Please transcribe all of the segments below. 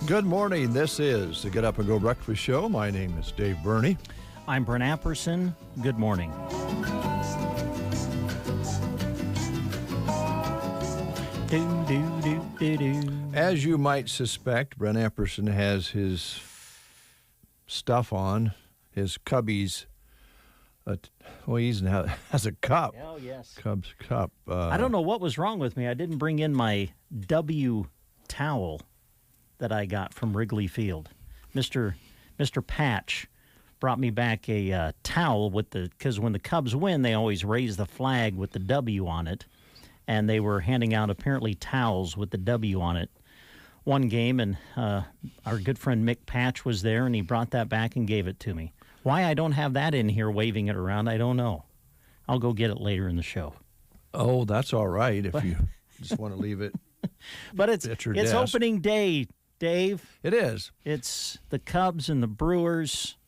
Good morning. This is the Get Up and Go Breakfast Show. My name is Dave Burney. I'm Brent Apperson. Good morning. As you might suspect, Brent Apperson has his stuff on, his Cubbies. He has a cup. Oh, yes. Cubs cup. I don't know what was wrong with me. I didn't bring in my W towel that I got from Wrigley Field. Mr. Patch brought me back a towel because when the Cubs win, they always raise the flag with the W on it, and they were handing out apparently towels with the W on it one game, and our good friend Mick Patch was there, and he brought that back and gave it to me. Why I don't have that in here waving it around, I don't know. I'll go get it later in the show. Oh, that's all right if you just want to leave it. But it's desk. opening day, Dave. It is. It's the Cubs and the Brewers.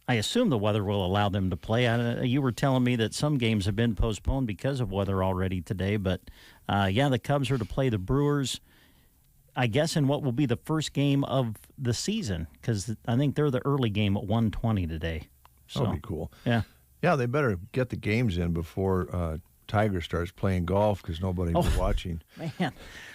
I assume the weather will allow them to play. You were telling me that some games have been postponed because of weather already today. But, the Cubs are to play the Brewers, I guess, in what will be the first game of the season, because I think they're the early game at 1:20 today. So, That'll be cool. Yeah. Yeah, they better get the games in before Tiger starts playing golf, because nobody will be watching. Man.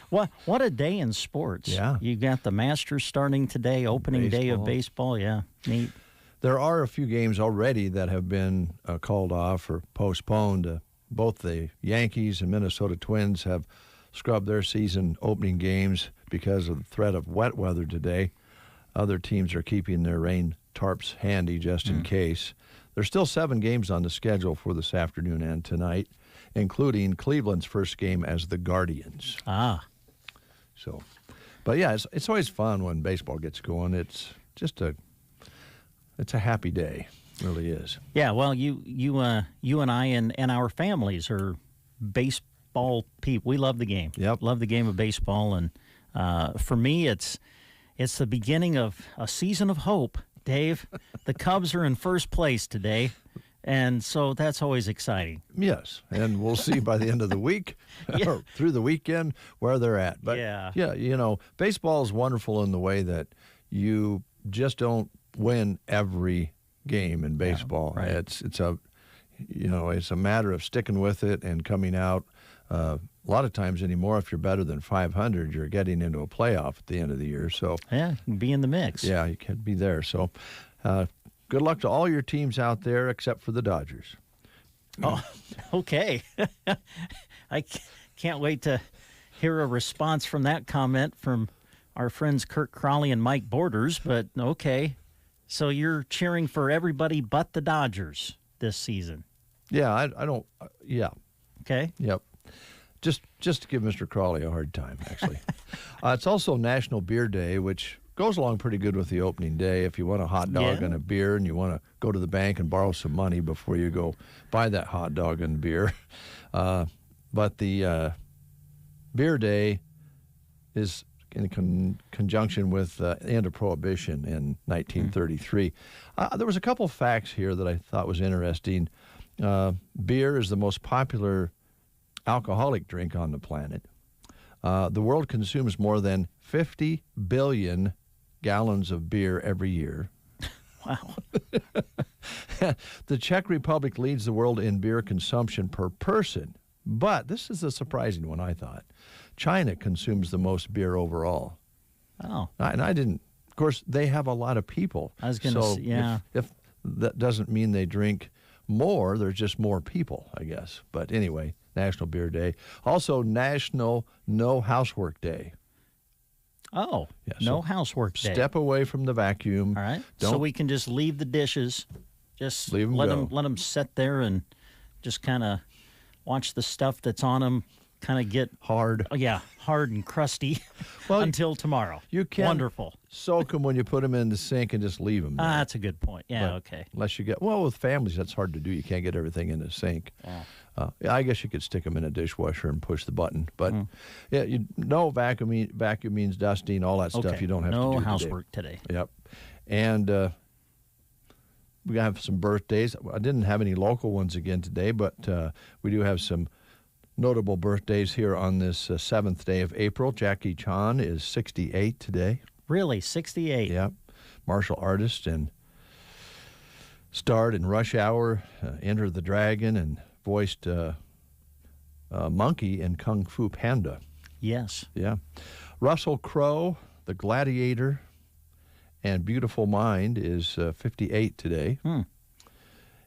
What a day in sports. Yeah. You got the Masters starting today, opening day of baseball. Yeah, neat. There are a few games already that have been called off or postponed. Both the Yankees and Minnesota Twins have scrubbed their season opening games because of the threat of wet weather today. Other teams are keeping their rain tarps handy just in case. There's still 7 games on the schedule for this afternoon and tonight, including Cleveland's first game as the Guardians. So, but yeah, it's always fun when baseball gets going. It's just it's a happy day, it really is. Yeah, well, you and I and our families are baseball people. We love the game. Yep, love the game of baseball, and for me, it's the beginning of a season of hope. Dave, the Cubs are in first place today. And so that's always exciting. Yes, and we'll see by the end of the week or through the weekend where they're at. But yeah, baseball is wonderful in the way that you just don't win every game in baseball. Yeah, right. It's a matter of sticking with it and coming out. A lot of times anymore, if you're better than 500, you're getting into a playoff at the end of the year. So yeah, you can be in the mix. Yeah, you can be there. So. Good luck to all your teams out there except for the Dodgers. Oh, okay. I can't wait to hear a response from that comment from our friends Kurt Crawley and Mike Borders, but okay. So you're cheering for everybody but the Dodgers this season? Yeah, I don't. Yeah. Okay. Yep. Just to give Mr. Crawley a hard time, actually. It's also National Beer Day, which goes along pretty good with the opening day. If you want a hot dog and a beer and you want to go to the bank and borrow some money before you go buy that hot dog and beer. But the beer day is in conjunction with the end of Prohibition in 1933. There was a couple facts here that I thought was interesting. Beer is the most popular alcoholic drink on the planet. The world consumes more than 50 billion gallons of beer every year. Wow. The Czech Republic leads the world in beer consumption per person. But this is a surprising one, I thought. China consumes the most beer overall. Oh. And I didn't. Of course, they have a lot of people. I was going to say, yeah. If that doesn't mean they drink more, there's just more people, I guess. But anyway, National Beer Day. Also, National No Housework Day. Oh, yeah, no housework day. Step away from the vacuum. All right. So we can just leave the dishes. Just let them sit there and just kind of watch the stuff that's on them kind of get hard. hard and crusty Well, until tomorrow. You can Wonderful. soak them when you put them in the sink and just leave them there. That's a good point. Yeah, But okay. Unless you get, well, with families, that's hard to do. You can't get everything in the sink. I guess you could stick them in a dishwasher and push the button. But, vacuum means dusting, all that stuff you don't have to do No today. housework today. Yep. And we have some birthdays. I didn't have any local ones again today, but we do have some notable birthdays here on this 7th day of April. Jackie Chan is 68 today. Really, 68. Yep. Martial artist and starred in Rush Hour, Enter the Dragon, and voiced Monkey in Kung Fu Panda. Yes. Yeah. Russell Crowe, the Gladiator, and Beautiful Mind is 58 today.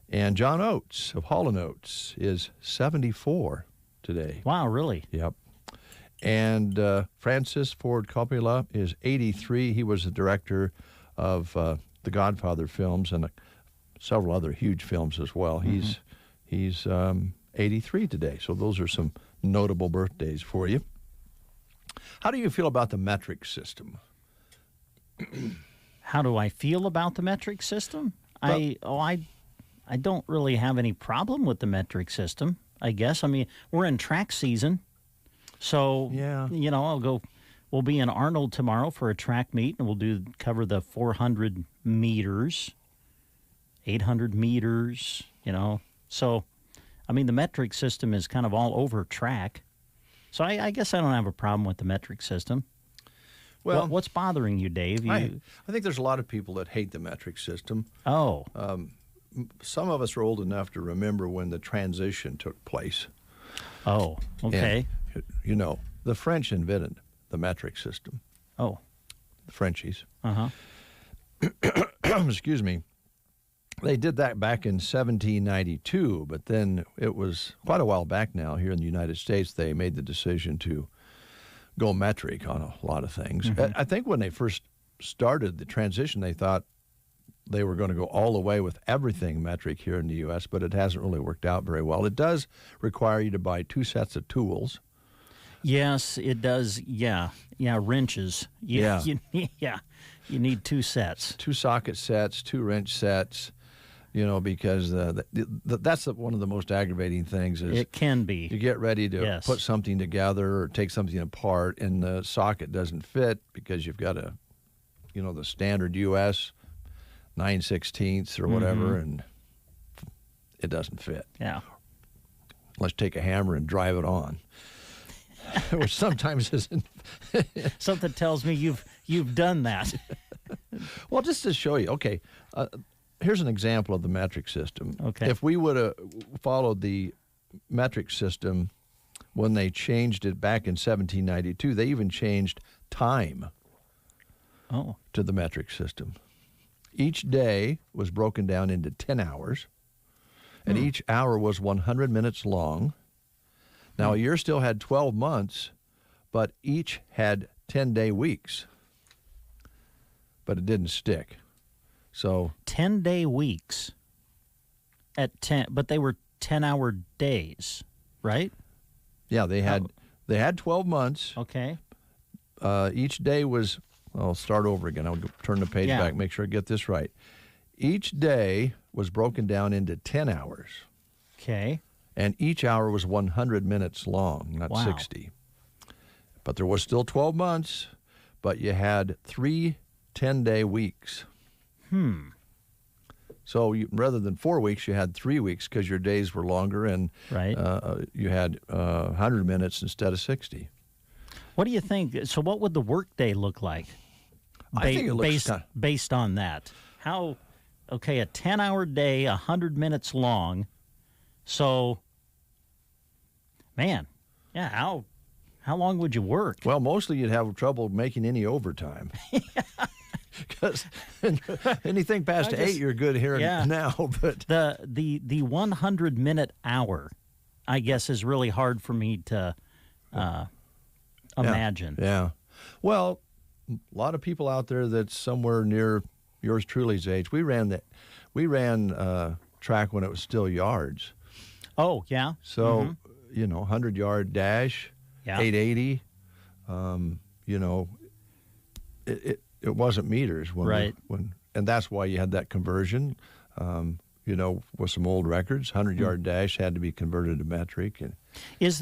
And John Oates of Hall & Oates is 74 today. Wow, really? Yep. And Francis Ford Coppola is 83. He was the director of the Godfather films and several other huge films as well. He's 83 today. So those are some notable birthdays for you. How do you feel about the metric system? How do I feel about the metric system? I don't really have any problem with the metric system, I guess. I mean, we're in track season. So, we'll be in Arnold tomorrow for a track meet, and we'll cover the 400 meters, 800 meters, So, I mean, the metric system is kind of all over track. So I guess I don't have a problem with the metric system. Well, what's bothering you, Dave? I think there's a lot of people that hate the metric system. Oh. Some of us are old enough to remember when the transition took place. Oh, okay. And, the French invented the metric system. Oh. The Frenchies. Uh-huh. Excuse me. They did that back in 1792, but then it was quite a while back now here in the United States, they made the decision to go metric on a lot of things. Mm-hmm. I think when they first started the transition, they thought they were going to go all the way with everything metric here in the U.S., but it hasn't really worked out very well. It does require you to buy 2 sets of tools. Yes, it does. Yeah, wrenches. Yeah. You need 2 sets. 2 socket sets, 2 wrench sets, because that's one of the most aggravating things is it can be. You get ready to Yes. put something together or take something apart, and the socket doesn't fit because you've got the standard U.S. 9/16 or whatever, and it doesn't fit. Yeah. Let's take a hammer and drive it on, which sometimes isn't. Something tells me you've done that. Well, just to show you, okay, here's an example of the metric system. Okay. If we would have followed the metric system when they changed it back in 1792, they even changed time to the metric system. Each day was broken down into 10 hours, and each hour was 100 minutes long. Now, a year still had 12 months, but each had 10-day weeks. But it didn't stick. So 10-day weeks at 10, but they were 10-hour days, right? Yeah, they had 12 months. Okay. Each day was, I'll start over again. I'll turn the page back, make sure I get this right. Each day was broken down into 10 hours. Okay. And each hour was 100 minutes long, not 60. But there was still 12 months, but you had 3 10-day weeks. So rather than 4 weeks, you had 3 weeks because your days were longer, and you had 100 minutes instead of 60. What do you think? So what would the workday look like? I think it looks based on that. A 10-hour day, 100 minutes long. So, man, how long would you work? Well, mostly you'd have trouble making any overtime. Because anything past 8, you're good here now. But the 100-minute hour, I guess, is really hard for me to imagine. Yeah. Well, a lot of people out there that's somewhere near yours truly's age. We ran track when it was still yards. Oh, yeah. So 100-yard dash, Yeah. 880. It wasn't meters Right. And that's why you had that conversion. With some old records, 100-yard dash had to be converted to metric. And I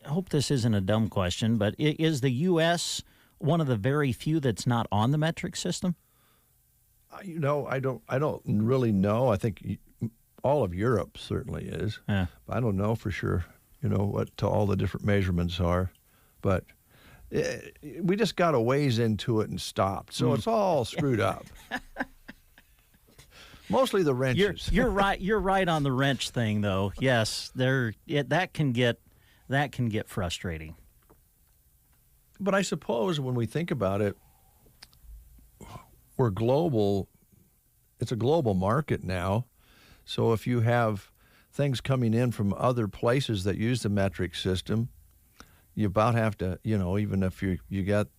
hope this isn't a dumb question, but is the U.S. one of the very few that's not on the metric system? I don't really know. I think all of Europe certainly is. Yeah. I don't know for sure, what all the different measurements are. But we just got a ways into it and stopped. So it's all screwed up. Mostly the wrenches. You're right. You're right on the wrench thing, though. Yes, that can get frustrating. But I suppose when we think about it, we're global. It's a global market now. So if you have things coming in from other places that use the metric system, you about have to, even if you got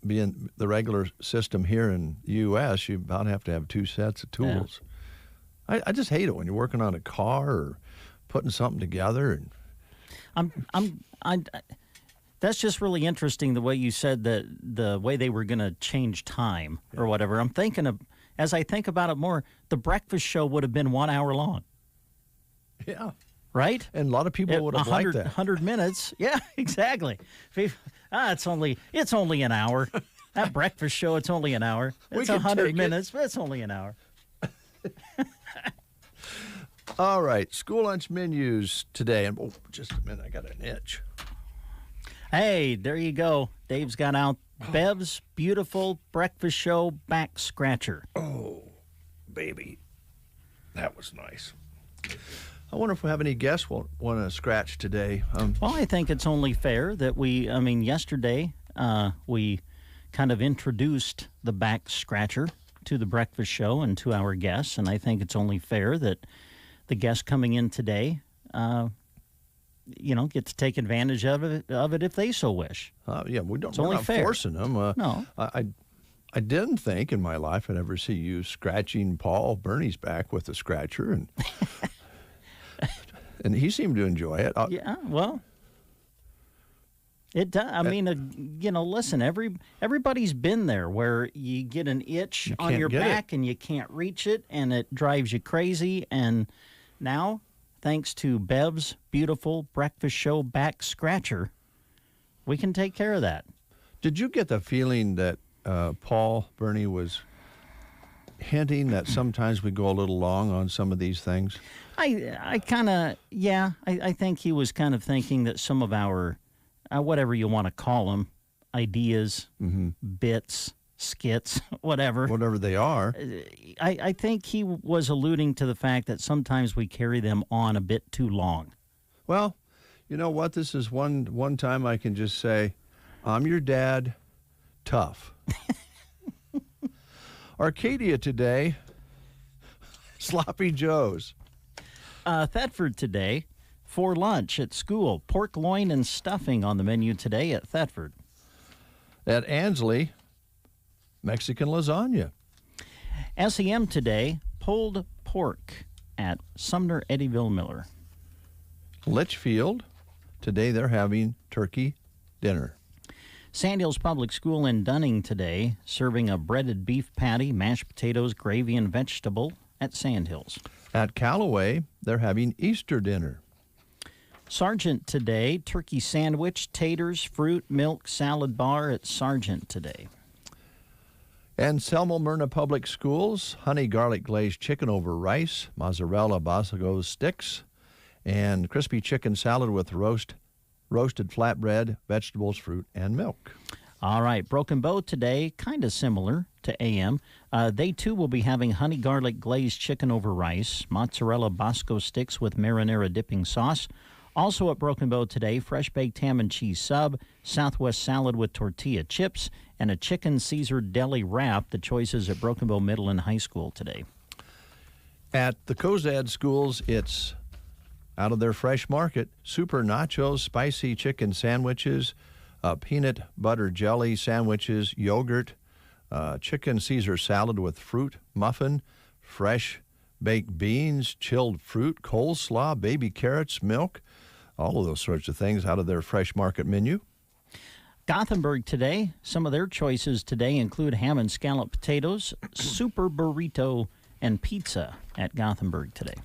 being the regular system here in the U.S., you about have to have two sets of tools. Yeah. I just hate it when you're working on a car or putting something together. And that's just really interesting the way you said that the way they were going to change time or whatever. I'm thinking of, as I think about it more, the breakfast show would have been 1 hour long. Yeah. Right? And a lot of people would have liked that. 100 minutes. Yeah, exactly. It's only an hour. That breakfast show, it's only an hour. It's 100 minutes, but it's only an hour. All right, school lunch menus today. And just a minute, I got an itch. Hey, there you go. Dave's got out Bev's beautiful breakfast show back scratcher. Oh, baby. That was nice. I wonder if we have any guests want to scratch today. Well, I think it's only fair that yesterday we kind of introduced the back scratcher to the breakfast show and to our guests, and I think it's only fair that the guests coming in today, get to take advantage of it if they so wish. Yeah, we're not fair. Forcing them. No. I didn't think in my life I'd ever see you scratching Paul Bernie's back with a scratcher, and and he seemed to enjoy it. Yeah, well, it does. I mean, listen, everybody's been there where you get an itch on your back and you can't reach it, and it drives you crazy. And now, thanks to Bev's beautiful breakfast show back scratcher, we can take care of that. Did you get the feeling that Paul Bernie was hinting that sometimes we go a little long on some of these things? I think he was kind of thinking that some of our, whatever you want to call them, ideas, bits, skits, whatever they are. I think he was alluding to the fact that sometimes we carry them on a bit too long. Well, you know what? This is one time I can just say, I'm your dad, tough. Arcadia today, Sloppy Joe's. Thetford today, for lunch at school, pork loin and stuffing on the menu today at Thetford. At Ansley, Mexican lasagna. SEM today, pulled pork at Sumner Eddyville Miller. Litchfield, today they're having turkey dinner. Sandhills Public School in Dunning today, serving a breaded beef patty, mashed potatoes, gravy, and vegetable at Sandhills. At Callaway, they're having Easter dinner. Sargent today, turkey sandwich, taters, fruit, milk, salad bar at Sargent today. And Selma Myrna Public Schools, honey garlic glazed chicken over rice, mozzarella basagos sticks, and crispy chicken salad with roasted flatbread, vegetables, fruit, and milk. All right, Broken Bow today, kind of similar to AM. They, too, will be having honey garlic glazed chicken over rice, mozzarella basco sticks with marinara dipping sauce. Also at Broken Bow today, fresh baked ham and cheese sub, Southwest salad with tortilla chips, and a chicken Caesar deli wrap. The choices at Broken Bow Middle and High School today. At the Cozad schools, it's out of their fresh market, super nachos, spicy chicken sandwiches, peanut butter jelly sandwiches, yogurt, chicken Caesar salad with fruit, muffin, fresh baked beans, chilled fruit, coleslaw, baby carrots, milk, all of those sorts of things out of their fresh market menu. Gothenburg today, some of their choices today include ham and scallop potatoes, super burrito, and pizza at Gothenburg today.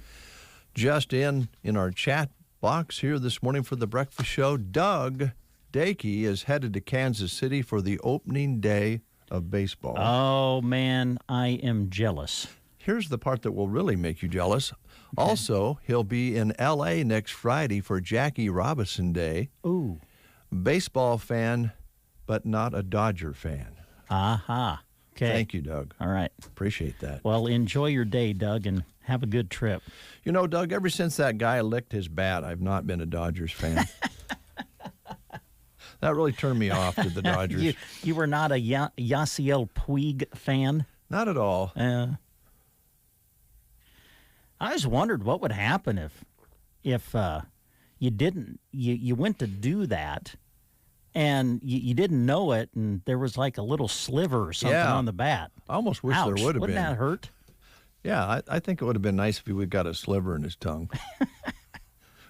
Just in our chat box here this morning for the breakfast show, Doug Dakey is headed to Kansas City for the opening day of baseball. Oh, man, I am jealous. Here's the part that will really make you jealous. Okay. Also, he'll be in L.A. next Friday for Jackie Robinson Day. Ooh. Baseball fan, but not a Dodger fan. Aha. Okay. Thank you, Doug. All right. Appreciate that. Well, enjoy your day, Doug, and have a good trip. You know, Doug, ever since that guy licked his bat, I've not been a Dodgers fan. That really turned me off to the Dodgers. You were not a Yasiel Puig fan? Not at all. I just wondered what would happen if you didn't. You went to do that, and you didn't know it, and there was like a little sliver or something on the bat. I almost wish Ouch. there would have been. Wouldn't that hurt? Yeah, I think it would have been nice if he would have got a sliver in his tongue.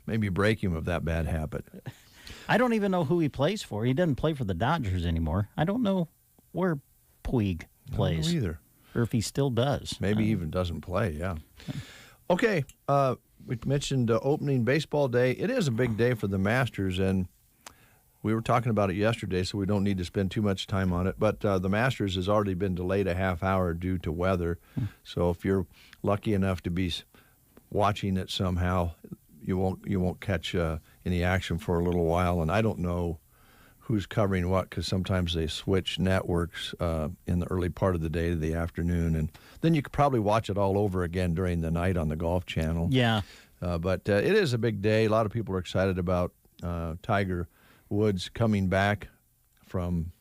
Maybe break him of that bad habit. I don't even know who he plays for. He doesn't play for the Dodgers anymore. I don't know where Puig plays. I don't know either. Or if he still does. Maybe even doesn't play, yeah. Okay, we mentioned opening baseball day. It is a big day for the Masters, and we were talking about it yesterday, so we don't need to spend too much time on it. But the Masters has already been delayed a half hour due to weather. So if you're lucky enough to be watching it somehow, you won't catch any action for a little while. And I don't know who's covering what, because sometimes they switch networks in the early part of the day to the afternoon, and then you could probably watch it all over again during the night on the Golf Channel. Yeah. But it is a big day. A lot of people are excited about Tiger Woods coming back from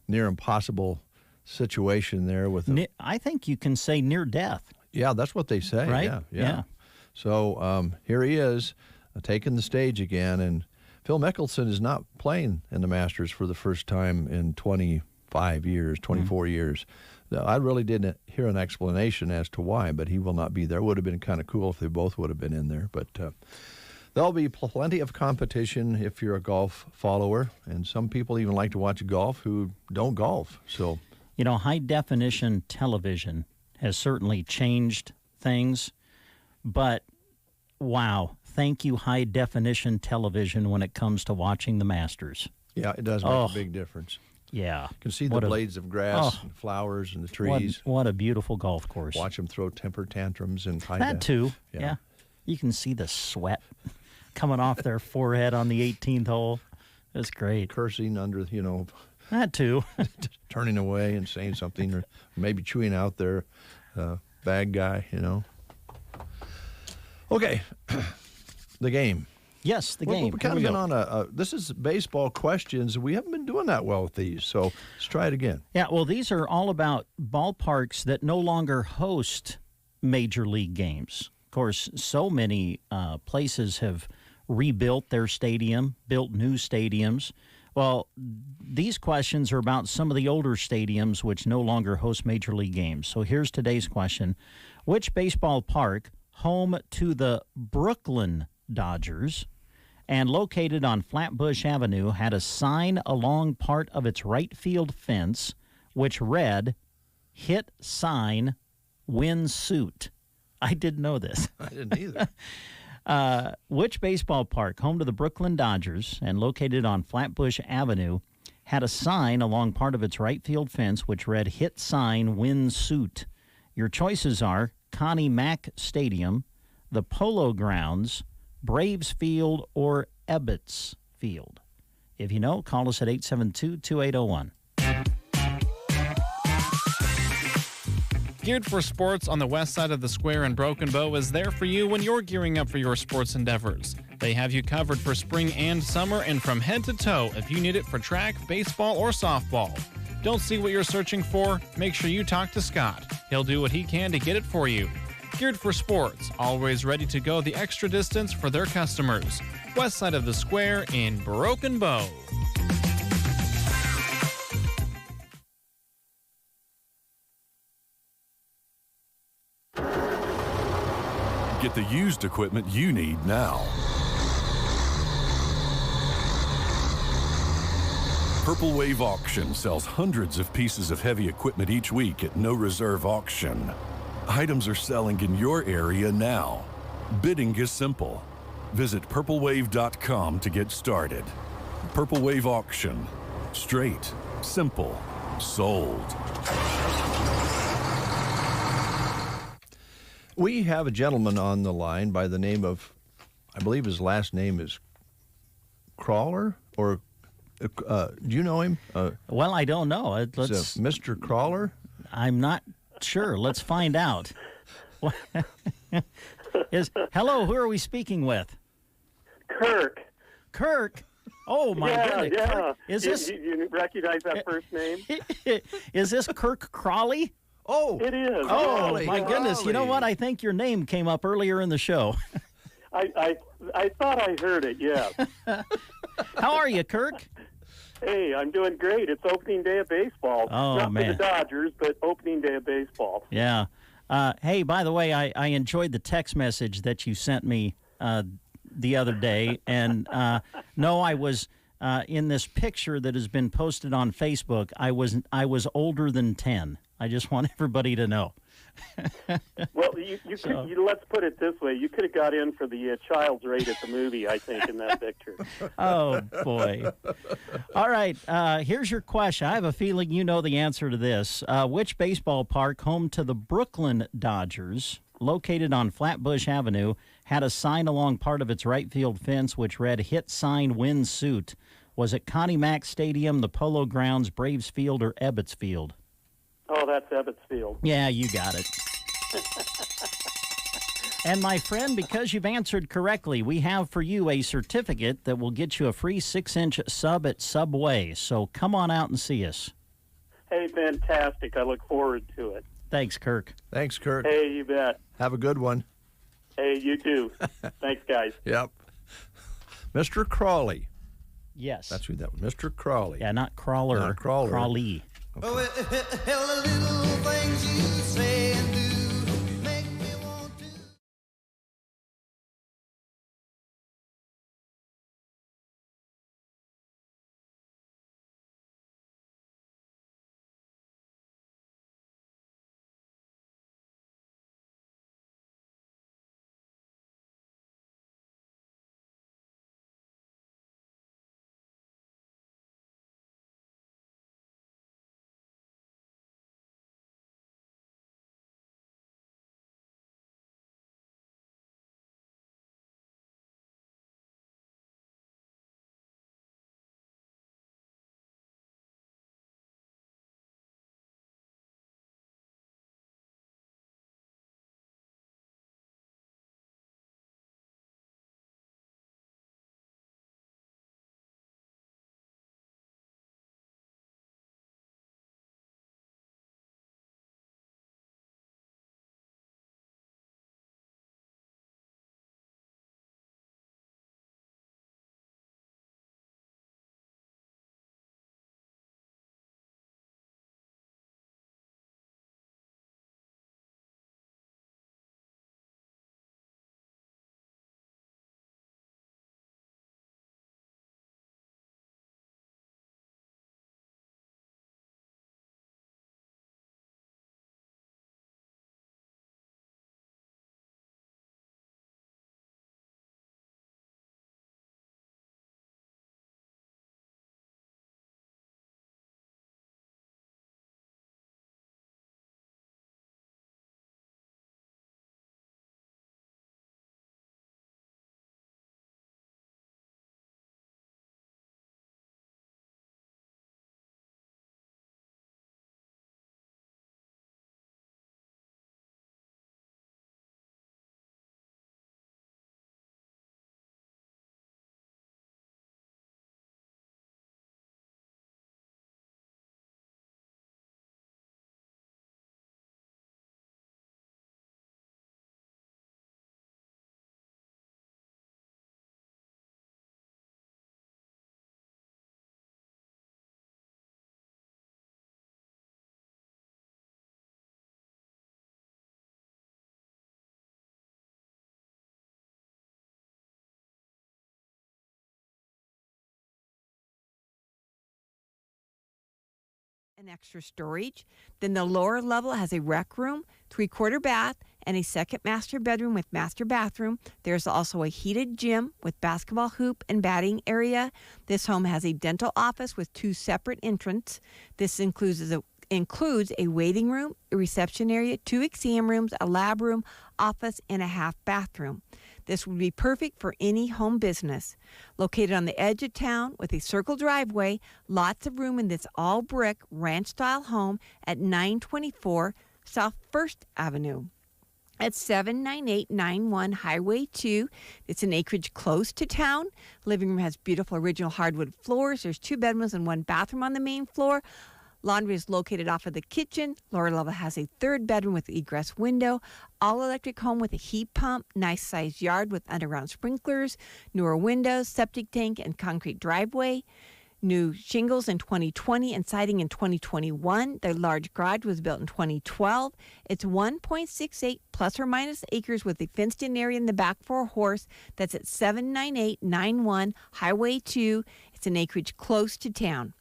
near impossible situation there with. I think you can say near death. Yeah, that's what they say. Right? Yeah. So here he is, taking the stage again, and Phil Mickelson is not playing in the Masters for the first time in 25 years, 24 years. I really didn't hear an explanation as to why, but he will not be there. Would have been kind of cool if they both would have been in there. But there'll be plenty of competition if you're a golf follower, and some people even like to watch golf who don't golf. So, you know, high-definition television has certainly changed things, but wow, thank you, high-definition television, when it comes to watching the Masters. Yeah, it does make a big difference. Yeah. You can see the blades of grass and flowers and the trees. What a beautiful golf course. Watch them throw temper tantrums and high that too. Yeah. You can see the sweat coming off their forehead on the 18th hole. That's great. Cursing under, that too. Turning away and saying something, or maybe chewing out their bad guy, Okay, the game. Yes, the game. We're kind of been on this is baseball questions. We haven't been doing that well with these, so let's try it again. Yeah, well, these are all about ballparks that no longer host major league games. Of course, so many places have rebuilt their stadium, built new stadiums. Well, these questions are about some of the older stadiums which no longer host major league games. So here's today's question. Which baseball park, home to the Brooklyn Dodgers and located on Flatbush Avenue, had a sign along part of its right field fence which read, "Hit sign, win suit"? I didn't know this. I didn't either. Which baseball park, home to the Brooklyn Dodgers and located on Flatbush Avenue, had a sign along part of its right field fence which read, "Hit sign, win suit"? Your choices are Connie Mack Stadium, the Polo Grounds, Braves Field, or Ebbets Field. If you know, call us at 872-2801. Geared for Sports on the west side of the square in Broken Bow is there for you when you're gearing up for your sports endeavors. They have you covered for spring and summer and from head to toe if you need it for track, baseball, or softball. Don't see what you're searching for? Make sure you talk to Scott. He'll do what he can to get it for you. Geared for Sports, always ready to go the extra distance for their customers. West side of the square in Broken Bow. Get the used equipment you need now. Purple Wave Auction sells hundreds of pieces of heavy equipment each week at no reserve auction. Items are selling in your area now. Bidding is simple. Visit purplewave.com to get started. Purple Wave Auction. Straight, simple, sold. We have a gentleman on the line by the name of, I believe his last name is Crawler, or do you know him? Well, I don't know. Let's Mr. Crawler? I'm not sure. Let's find out. Hello, who are we speaking with? Kirk. Kirk? Oh, my goodness. Yeah. Kirk, is this... You recognize that first name? Is this Kirk Crawley? Oh, it is. Oh, my goodness. You know what? I think your name came up earlier in the show. I thought I heard it, yeah. How are you, Kirk? Hey, I'm doing great. It's opening day of baseball. Oh, Not man. for the Dodgers, but opening day of baseball. Yeah. Hey, by the way, I enjoyed the text message that you sent me the other day. And no, I was in this picture that has been posted on Facebook. I was older than 10. I just want everybody to know. Well, let's put it this way. You could have got in for the child's rate at the movie, I think, in that picture. Oh, boy. All right. Here's your question. I have a feeling you know the answer to this. Which baseball park, home to the Brooklyn Dodgers, located on Flatbush Avenue, had a sign along part of its right field fence which read, "Hit sign, win suit"? Was it Connie Mack Stadium, the Polo Grounds, Braves Field, or Ebbets Field? Oh, that's Ebbets Field. Yeah, you got it. And my friend, because you've answered correctly, we have for you a certificate that will get you a free 6-inch sub at Subway. So come on out and see us. Hey, fantastic. I look forward to it. Thanks, Kirk. Thanks, Kirk. Hey, you bet. Have a good one. Hey, you too. Thanks, guys. Yep. Mr. Crawley. Yes. That's who that was. Mr. Crawley. Yeah, not Crawler. Not Crawler. Crawley. Okay. Oh, well, the little things you say and do. and extra storage. Then the lower level has a rec room, 3/4 bath, and a second master bedroom with master bathroom. There's also a heated gym with basketball hoop and batting area. This home has a dental office with 2 separate entrances. This includes a waiting room, a reception area, 2 exam rooms, a lab room, office, and a half bathroom. This would be perfect for any home business. Located on the edge of town with a circle driveway, lots of room in this all-brick ranch-style home at 924 South 1st Avenue. At 79891 Highway 2. It's an acreage close to town. Living room has beautiful original hardwood floors. There's 2 bedrooms and 1 bathroom on the main floor. Laundry is located off of the kitchen. Lower level has a 3rd bedroom with egress window. All-electric home with a heat pump. Nice-sized yard with underground sprinklers. Newer windows, septic tank, and concrete driveway. New shingles in 2020 and siding in 2021. Their large garage was built in 2012. It's 1.68 plus or minus acres with a fenced-in area in the back for a horse. That's at 79891 Highway 2. It's an acreage close to town.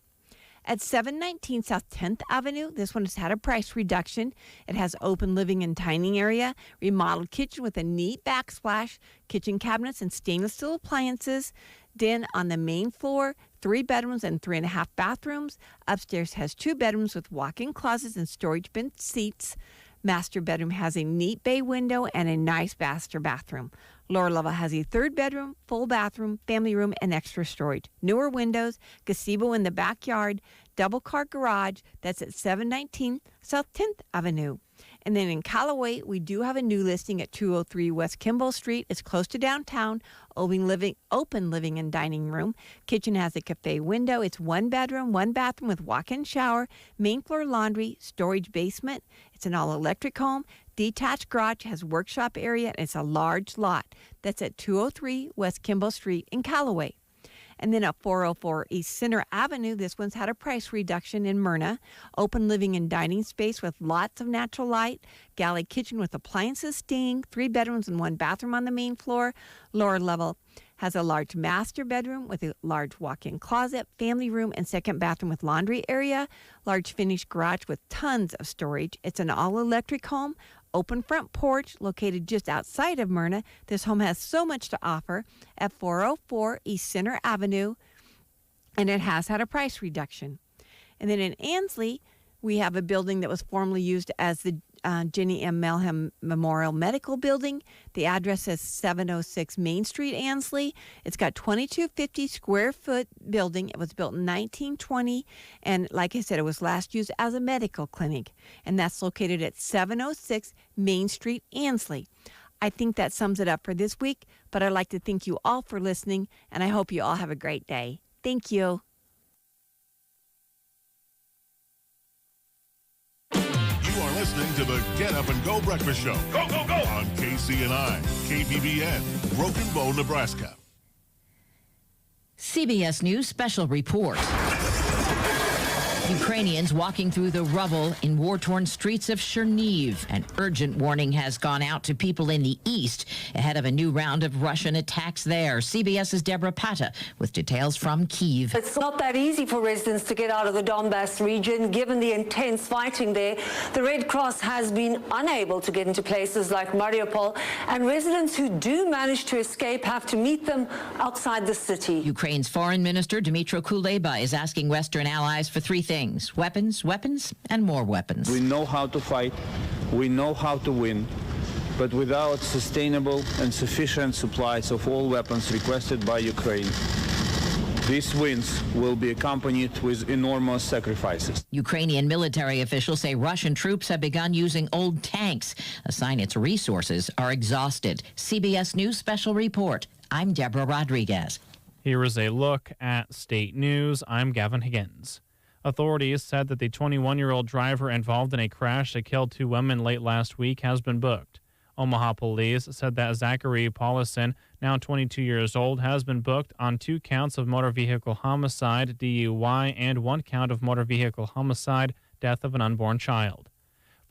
At 719 South 10th Avenue, this one has had a price reduction. It has open living and dining area, remodeled kitchen with a neat backsplash, kitchen cabinets and stainless steel appliances. Den on the main floor, 3 bedrooms and 3.5 bathrooms. Upstairs has 2 bedrooms with walk-in closets and storage bin seats. Master bedroom has a neat bay window and a nice master bathroom. Lower level has a 3rd bedroom, full bathroom, family room, and extra storage. Newer windows, gazebo in the backyard, double-car garage. That's at 719 South 10th Avenue. And then in Callaway, we do have a new listing at 203 West Kimball Street. It's close to downtown. Open living and dining room. Kitchen has a cafe window. It's 1 bedroom, 1 bathroom with walk-in shower, main floor laundry, storage basement. It's an all-electric home. Detached garage, has workshop area, and it's a large lot. That's at 203 West Kimball Street in Callaway. And then at 404 East Center Avenue, this one's had a price reduction in Myrna. Open living and dining space with lots of natural light. Galley kitchen with appliances, steam, 3 bedrooms and 1 bathroom on the main floor. Lower level has a large master bedroom with a large walk-in closet, family room, and 2nd bathroom with laundry area. Large finished garage with tons of storage. It's an all-electric home. Open front porch located just outside of Myrna. This home has so much to offer at 404 East Center Avenue, and it has had a price reduction. And then in Ansley, we have a building that was formerly used as the Jenny M. Melham Memorial Medical Building. The address is 706 Main Street, Ansley. It's got 2250 square foot building. It was built in 1920, and like I said, it was last used as a medical clinic, and that's located at 706 Main Street, Ansley. I think that sums it up for this week, but I'd like to thank you all for listening, and I hope you all have a great day. Thank you. Listening to the Get Up and Go Breakfast Show. Go, go, go! On KCNI, KPBN, Broken Bow, Nebraska. CBS News Special Report. Ukrainians walking through the rubble in war-torn streets of Cherniv. An urgent warning has gone out to people in the east ahead of a new round of Russian attacks there. CBS's Deborah Pata with details from Kyiv. It's not that easy for residents to get out of the Donbass region, given the intense fighting there. The Red Cross has been unable to get into places like Mariupol, and residents who do manage to escape have to meet them outside the city. Ukraine's Foreign Minister Dmytro Kuleba is asking Western allies for 3 things. Weapons, weapons, and more weapons. We know how to fight. We know how to win. But without sustainable and sufficient supplies of all weapons requested by Ukraine, these wins will be accompanied with enormous sacrifices. Ukrainian military officials say Russian troops have begun using old tanks, a sign its resources are exhausted. CBS News Special Report. I'm Deborah Rodriguez. Here is a look at state news. I'm Gavin Higgins. Authorities said that the 21-year-old driver involved in a crash that killed 2 women late last week has been booked. Omaha police said that Zachary Paulison, now 22 years old, has been booked on 2 counts of motor vehicle homicide, DUI, and 1 count of motor vehicle homicide, death of an unborn child.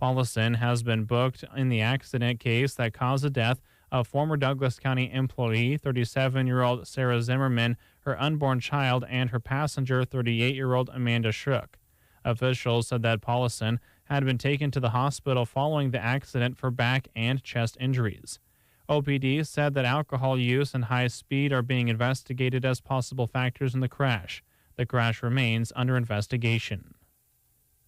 Paulison has been booked in the accident case that caused the death of former Douglas County employee, 37-year-old Sarah Zimmerman, her unborn child, and her passenger, 38-year-old Amanda Shook. Officials said that Paulison had been taken to the hospital following the accident for back and chest injuries. OPD said that alcohol use and high speed are being investigated as possible factors in the crash. The crash remains under investigation.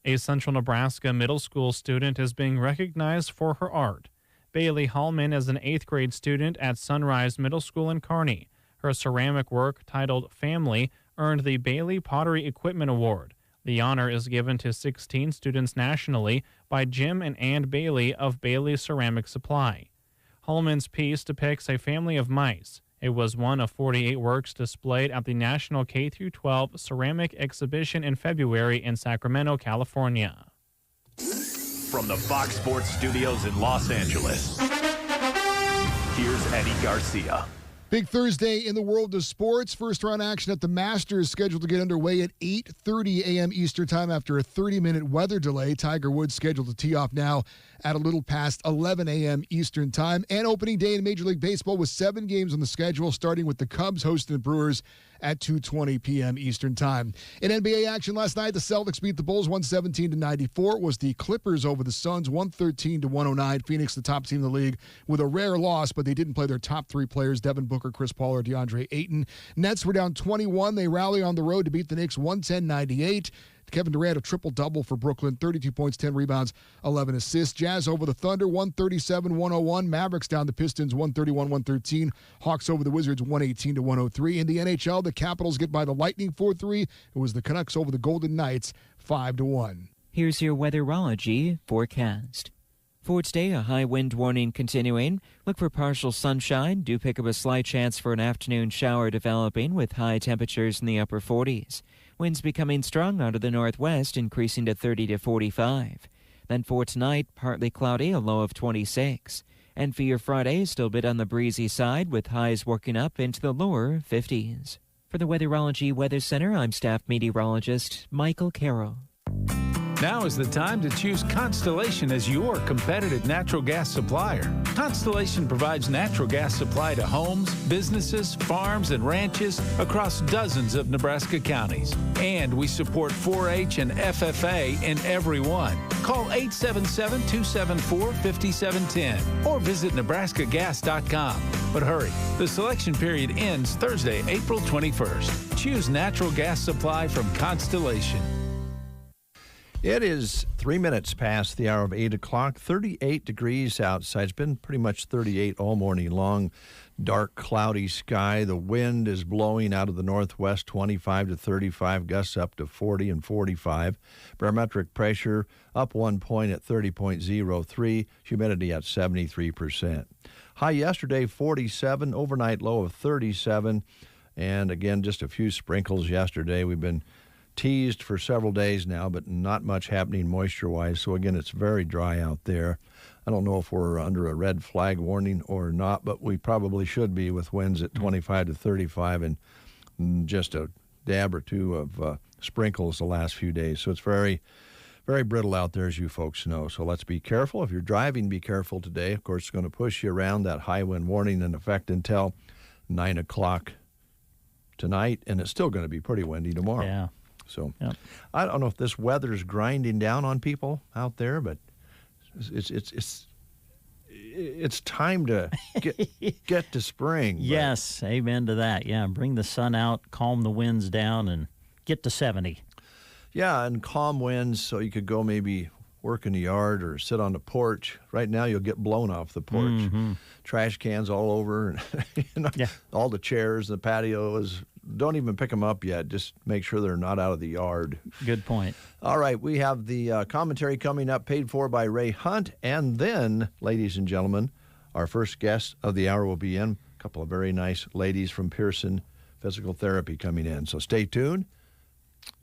A Central Nebraska middle school student is being recognized for her art. Bailey Hallman is an 8th grade student at Sunrise Middle School in Kearney. Her ceramic work, titled Family, earned the Bailey Pottery Equipment Award. The honor is given to 16 students nationally by Jim and Ann Bailey of Bailey Ceramic Supply. Hallman's piece depicts a family of mice. It was one of 48 works displayed at the National K-12 Ceramic Exhibition in February in Sacramento, California. From the Fox Sports Studios in Los Angeles, here's Eddie Garcia. Big Thursday in the world of sports. First round action at the Masters scheduled to get underway at 8:30 a.m. Eastern time after a 30-minute weather delay. Tiger Woods scheduled to tee off now at a little past 11 a.m. Eastern time. And opening day in Major League Baseball with 7 games on the schedule, starting with the Cubs hosting the Brewers at 2:20 p.m. Eastern time. In NBA action last night, the Celtics beat the Bulls 117-94. It was the Clippers over the Suns 113-109. Phoenix, the top team in the league, with a rare loss, but they didn't play their top 3 players, Devin Booker, Chris Paul, or DeAndre Ayton. Nets were down 21. They rally on the road to beat the Knicks 110-98. Kevin Durant, a triple-double for Brooklyn, 32 points, 10 rebounds, 11 assists. Jazz over the Thunder, 137-101. Mavericks down the Pistons, 131-113. Hawks over the Wizards, 118-103. In the NHL, the Capitals get by the Lightning 4-3. It was the Canucks over the Golden Knights, 5-1. Here's your Weatherology forecast. For today, a high wind warning continuing. Look for partial sunshine. Do pick up a slight chance for an afternoon shower developing with high temperatures in the upper 40s. Winds becoming strong out of the northwest, increasing to 30 to 45. Then for tonight, partly cloudy, a low of 26. And for your Friday, still a bit on the breezy side, with highs working up into the lower 50s. For the Weatherology Weather Center, I'm staff meteorologist Michael Carroll. Now is the time to choose Constellation as your competitive natural gas supplier. Constellation provides natural gas supply to homes, businesses, farms, and ranches across dozens of Nebraska counties. And we support 4-H and FFA in every one. Call 877-274-5710 or visit nebraskagas.com. But hurry, the selection period ends Thursday, April 21st. Choose natural gas supply from Constellation. It is 3 minutes past the hour of 8 o'clock, 38 degrees outside. It's been pretty much 38 all morning long. Dark, cloudy sky. The wind is blowing out of the northwest, 25 to 35, gusts up to 40 and 45. Barometric pressure up 1 point at 30.03, humidity at 73%. High yesterday, 47, overnight low of 37, and again, just a few sprinkles yesterday. We've been teased for several days now, but not much happening moisture-wise. So, again, it's very dry out there. I don't know if we're under a red flag warning or not, but we probably should be with winds at 25 to 35 and just a dab or two of sprinkles the last few days. So it's very, very brittle out there, as you folks know. So let's be careful. If you're driving, be careful today. Of course, it's going to push you around. That high wind warning in effect until 9 o'clock tonight, and it's still going to be pretty windy tomorrow. Yeah. So I don't know if this weather's grinding down on people out there, but it's time to get to spring. Yes, amen to that. Yeah, bring the sun out, calm the winds down, and get to 70. Yeah, and calm winds, so you could go maybe work in the yard or sit on the porch. Right now, you'll get blown off the porch. Mm-hmm. Trash cans all over, and all the chairs, the patios. Don't even pick them up yet. Just make sure they're not out of the yard. Good point. All right, we have the commentary coming up, paid for by Ray Hunt. And then, ladies and gentlemen, our first guest of the hour will be in. A couple of very nice ladies from Pearson Physical Therapy coming in. So stay tuned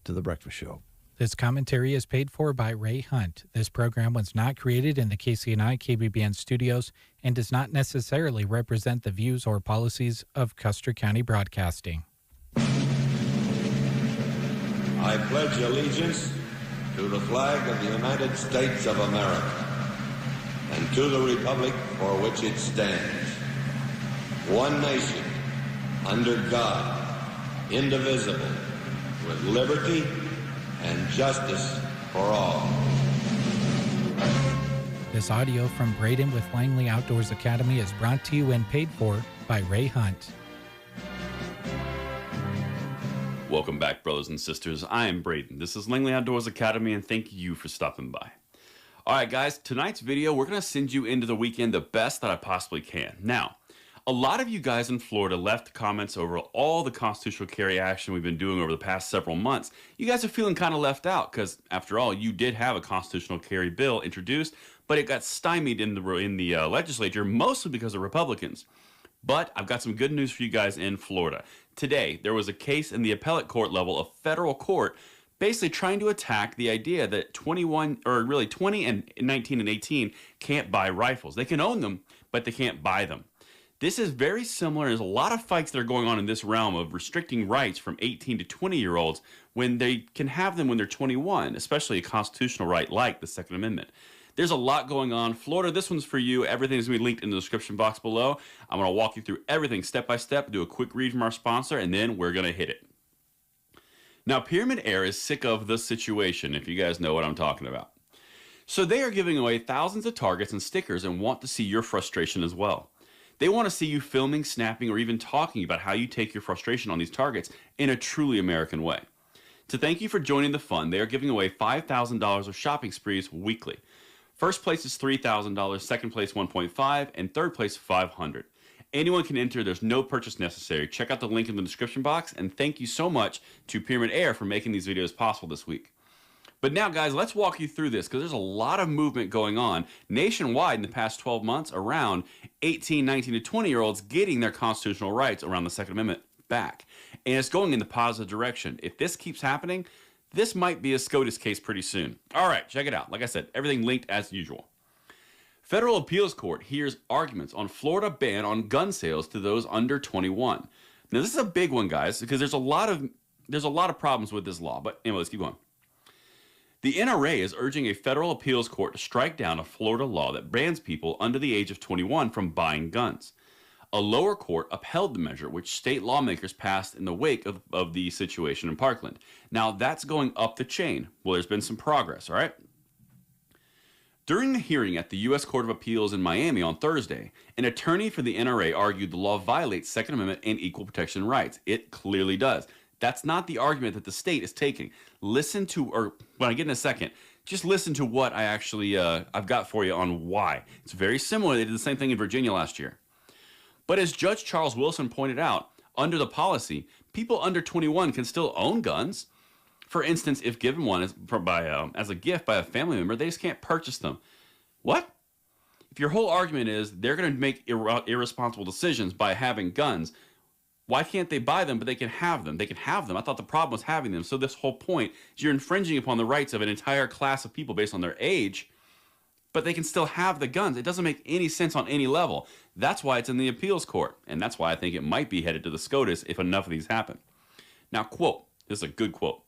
to The Breakfast Show. This commentary is paid for by Ray Hunt. This program was not created in the KCNI KBBN studios and does not necessarily represent the views or policies of Custer County Broadcasting. I pledge allegiance to the flag of the United States of America and to the republic for which it stands, one nation, under God, indivisible, with liberty and justice for all. This audio from Braden with Langley Outdoors Academy is brought to you and paid for by Ray Hunt. Welcome back, brothers and sisters. I am Braden. This is Langley Outdoors Academy, and thank you for stopping by. All right, guys, tonight's video, we're going to send you into the weekend the best that I possibly can. Now, a lot of you guys in Florida left comments over all the constitutional carry action we've been doing over the past several months. You guys are feeling kind of left out because, after all, you did have a constitutional carry bill introduced, but it got stymied in the legislature, mostly because of Republicans. But I've got some good news for you guys in Florida. Today, there was a case in the appellate court level of federal court basically trying to attack the idea that 20 and 19 and 18 can't buy rifles. They can own them, but they can't buy them. This is very similar. There's a lot of fights that are going on in this realm of restricting rights from 18 to 20-year-olds when they can have them when they're 21, especially a constitutional right like the Second Amendment. There's a lot going on. Florida, this one's for you. Everything is going to be linked in the description box below. I'm going to walk you through everything step by step, do a quick read from our sponsor, and then we're going to hit it. Now, Pyramid Air is sick of the situation, if you guys know what I'm talking about. So they are giving away thousands of targets and stickers and want to see your frustration as well. They want to see you filming, snapping, or even talking about how you take your frustration on these targets in a truly American way. To thank you for joining the fun, they are giving away $5,000 of shopping sprees weekly. First place is $3,000, second place $1.5, and third place $500. Anyone can enter. There's no purchase necessary. Check out the link in the description box, and thank you so much to Pyramid Air for making these videos possible this week. But now, guys, let's walk you through this because there's a lot of movement going on nationwide in the past 12 months around 18, 19, to 20-year-olds getting their constitutional rights around the Second Amendment back. And it's going in the positive direction. If this keeps happening, this might be a SCOTUS case pretty soon. All right, check it out. Like I said, everything linked as usual. Federal Appeals Court hears arguments on Florida ban on gun sales to those under 21. Now, this is a big one, guys, because there's a lot of problems with this law. But anyway, let's keep going. The NRA is urging a federal appeals court to strike down a Florida law that bans people under the age of 21 from buying guns. A lower court upheld the measure, which state lawmakers passed in the wake of the situation in Parkland. Now, that's going up the chain. Well, there's been some progress, all right? During the hearing at the U.S. Court of Appeals in Miami on Thursday, an attorney for the NRA argued the law violates Second Amendment and equal protection rights. It clearly does. That's not the argument that the state is taking. Listen to, or when I get in a second, just listen to what I actually, I've got for you on why. It's very similar. They did the same thing in Virginia last year. But as Judge Charles Wilson pointed out, under the policy, people under 21 can still own guns. For instance, if given one as a gift by a family member, they just can't purchase them. What? If your whole argument is they're going to make irresponsible decisions by having guns, why can't they buy them, but they can have them? They can have them. I thought the problem was having them. So this whole point is you're infringing upon the rights of an entire class of people based on their age, but they can still have the guns. It doesn't make any sense on any level. That's why it's in the appeals court, and that's why I think it might be headed to the SCOTUS if enough of these happen. Now, quote, this is a good quote.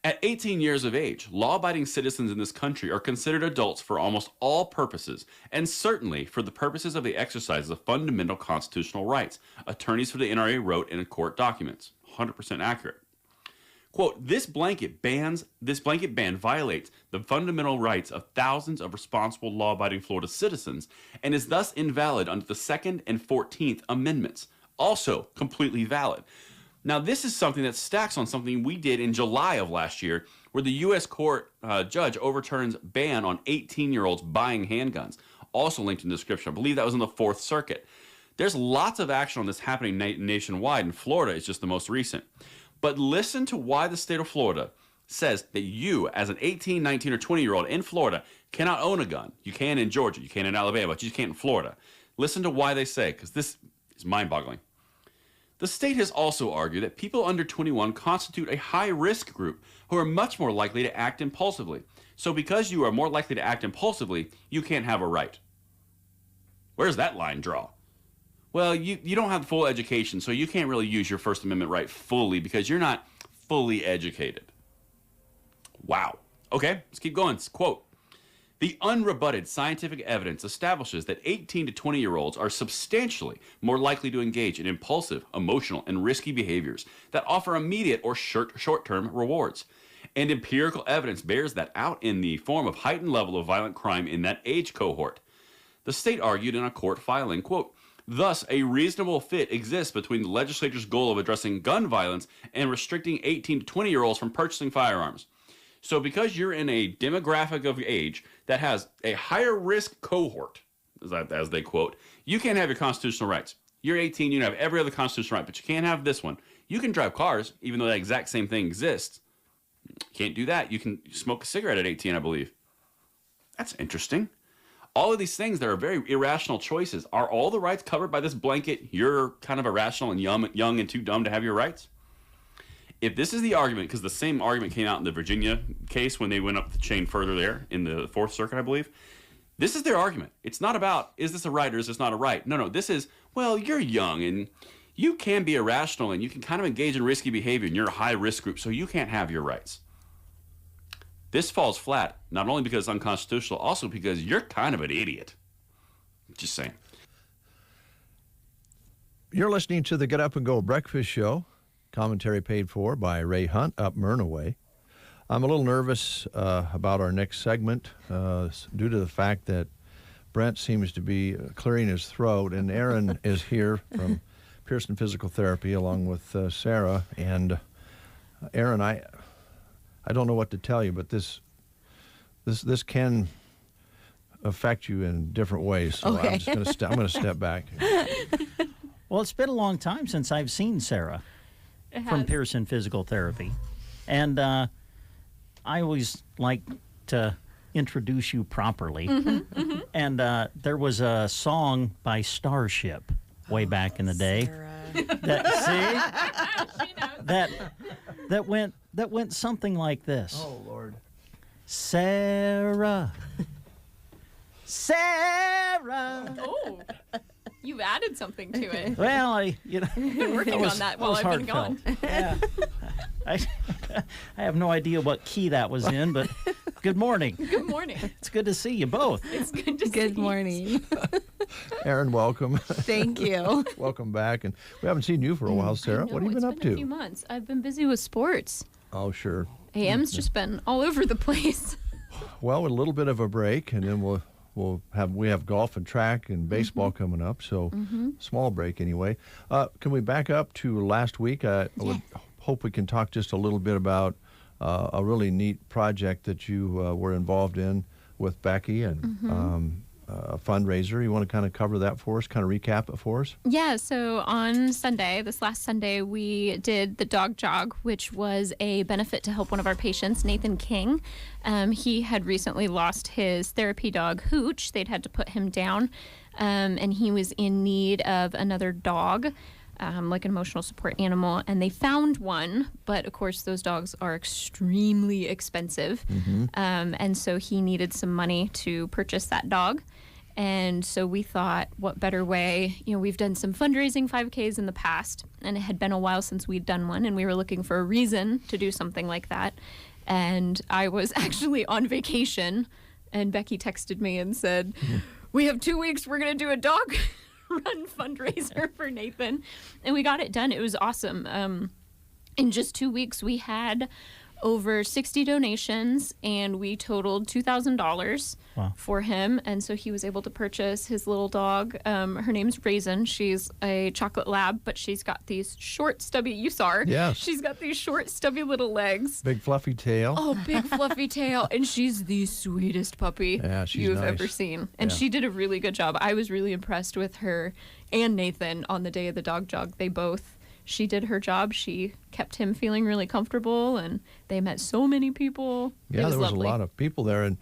At 18 years of age, law-abiding citizens in this country are considered adults for almost all purposes, and certainly for the purposes of the exercise of fundamental constitutional rights, attorneys for the NRA wrote in court documents. 100% accurate. Quote, this blanket ban violates the fundamental rights of thousands of responsible law-abiding Florida citizens and is thus invalid under the 2nd and 14th Amendments. Also completely valid. Now, this is something that stacks on something we did in July of last year where the U.S. court judge overturns ban on 18-year-olds buying handguns. Also linked in the description. I believe that was in the 4th Circuit. There's lots of action on this happening nationwide, and Florida is just the most recent. But listen to why the state of Florida says that you, as an 18, 19, or 20-year-old in Florida, cannot own a gun. You can in Georgia, you can in Alabama, but you can't in Florida. Listen to why they say, because this is mind-boggling. The state has also argued that people under 21 constitute a high-risk group who are much more likely to act impulsively. So because you are more likely to act impulsively, you can't have a right. Where's that line draw? Well, you don't have full education, so you can't really use your First Amendment right fully because you're not fully educated. Wow. Okay, let's keep going. Quote, the unrebutted scientific evidence establishes that 18 to 20-year-olds are substantially more likely to engage in impulsive, emotional, and risky behaviors that offer immediate or short-term rewards. And empirical evidence bears that out in the form of heightened level of violent crime in that age cohort. The state argued in a court filing, quote, thus, a reasonable fit exists between the legislature's goal of addressing gun violence and restricting 18 to 20-year-olds from purchasing firearms. So because you're in a demographic of age that has a higher risk cohort, as they quote, you can't have your constitutional rights. You're 18, you can have every other constitutional right, but you can't have this one. You can drive cars, even though that exact same thing exists. Can't do that. You can smoke a cigarette at 18, I believe. That's interesting. All of these things that are very irrational choices. Are all the rights covered by this blanket? You're kind of irrational and young and too dumb to have your rights? If this is the argument, because the same argument came out in the Virginia case when they went up the chain further there in the Fourth Circuit, I believe. This is their argument. It's not about, is this a right or is this not a right? No, this is, well, you're young and you can be irrational and you can kind of engage in risky behavior and you're a high risk group, so you can't have your rights. This falls flat, not only because it's unconstitutional, also because you're kind of an idiot. Just saying. You're listening to the Get Up and Go Breakfast Show. Commentary paid for by Ray Hunt up Murnaway. I'm a little nervous about our next segment due to the fact that Brent seems to be clearing his throat, and Aaron is here from Pearson Physical Therapy along with Sarah. And Aaron, I don't know what to tell you, but this can affect you in different ways. So okay. I'm going to step back. Well, it's been a long time since I've seen Sarah from Pearson Physical Therapy. And I always like to introduce you properly. And there was a song by Starship way back in the day. That went something like this. Oh, Lord. Sarah. Oh. You've added something to it. Well, I've been working on that while I've been gone. Yeah. I have no idea what key that was in, but good morning. Good morning. It's good to see you both. It's good to see you. Good morning. Aaron, welcome. Thank you. Welcome back. And we haven't seen you for a while, Sarah. What have you been up to? It's been a few months. I've been busy with sports. Oh, sure. AM's just been all over the place. Well, with a little bit of a break, and then we have golf and track and baseball coming up, so small break anyway. Can we back up to last week? I would hope we can talk just a little bit about a really neat project that you were involved in with Becky and a fundraiser. You want to kind of cover that for us, kind of recap it for us? Yeah, so on Sunday, this last Sunday, we did the dog jog, which was a benefit to help one of our patients, Nathan King. He had recently lost his therapy dog, Hooch. They'd had to put him down, and he was in need of another dog, like an emotional support animal, and they found one, but of course those dogs are extremely expensive, and so he needed some money to purchase that dog. And so we thought, what better way? We've done some fundraising 5Ks in the past, and it had been a while since we'd done one, and we were looking for a reason to do something like that. And I was actually on vacation, and Becky texted me and said, we have 2 weeks, we're going to do a dog run fundraiser for Nathan. And we got it done. It was awesome. In just 2 weeks, we had over 60 donations, and we totaled $2,000 for him. And so he was able to purchase his little dog. Her name's Raisin. She's a chocolate lab, but she's got these short, stubby, you saw her. Yes. She's got these short, stubby little legs. Big fluffy tail. Oh, big fluffy tail. And she's the sweetest puppy you've ever seen. And she did a really good job. I was really impressed with her and Nathan on the day of the dog jog. She did her job. She kept him feeling really comfortable, and they met so many people. Yeah, there was lovely. A lot of people there. And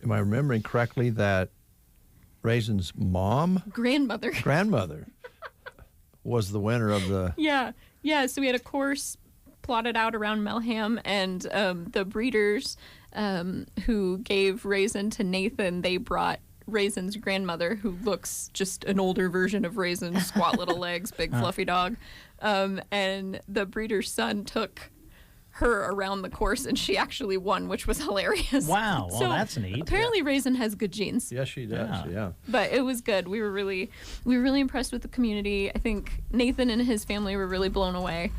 am I remembering correctly that Raisin's grandmother was the winner of the... Yeah. So we had a course plotted out around Melham, and the breeders who gave Raisin to Nathan, they brought Raisin's grandmother, who looks just an older version of Raisin, squat little legs, big fluffy dog. And the breeder's son took her around the course, and she actually won, which was hilarious. Wow, well, that's neat. Apparently Raisin has good genes. Yes, she does, yeah. But it was good. We were really impressed with the community. I think Nathan and his family were really blown away.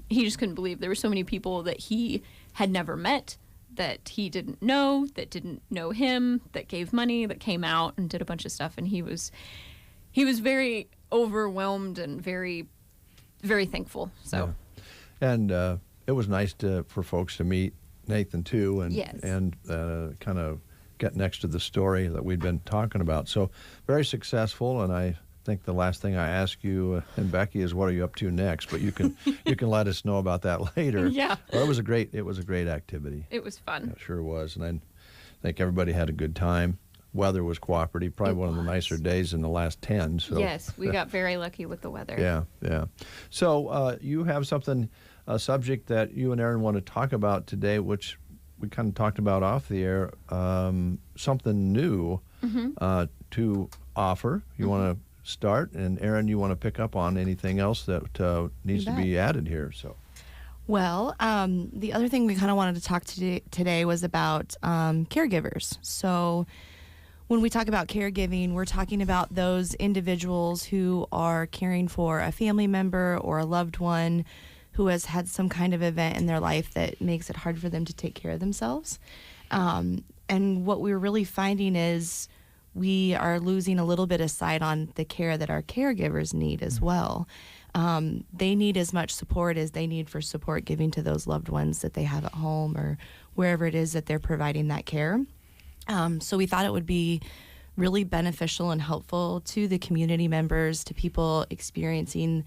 He just couldn't believe there were so many people that he had never met, that he didn't know, that didn't know him, that gave money, that came out and did a bunch of stuff. And he was very overwhelmed and very, very thankful. So, yeah. And it was nice for folks to meet Nathan too, and yes. and kind of get next to the story that we'd been talking about. So very successful, and I think the last thing I ask you and Becky is, what are you up to next? But you can let us know about that later. Yeah. Well, it was a great activity. It was fun. It sure was, and I think everybody had a good time. Weather was cooperative, probably one of the nicer days in the last 10. So. Yes, we got very lucky with the weather. Yeah. So you have a subject that you and Aaron want to talk about today, which we kind of talked about off the air, something new to offer. You want to start, and Aaron, you want to pick up on anything else that needs to be added here. So. Well, the other thing we kind of wanted to talk today was about caregivers. So when we talk about caregiving, we're talking about those individuals who are caring for a family member or a loved one who has had some kind of event in their life that makes it hard for them to take care of themselves. And what we're really finding is we are losing a little bit of sight on the care that our caregivers need as well. They need as much support as they need for support giving to those loved ones that they have at home or wherever it is that they're providing that care. So we thought it would be really beneficial and helpful to the community members, to people experiencing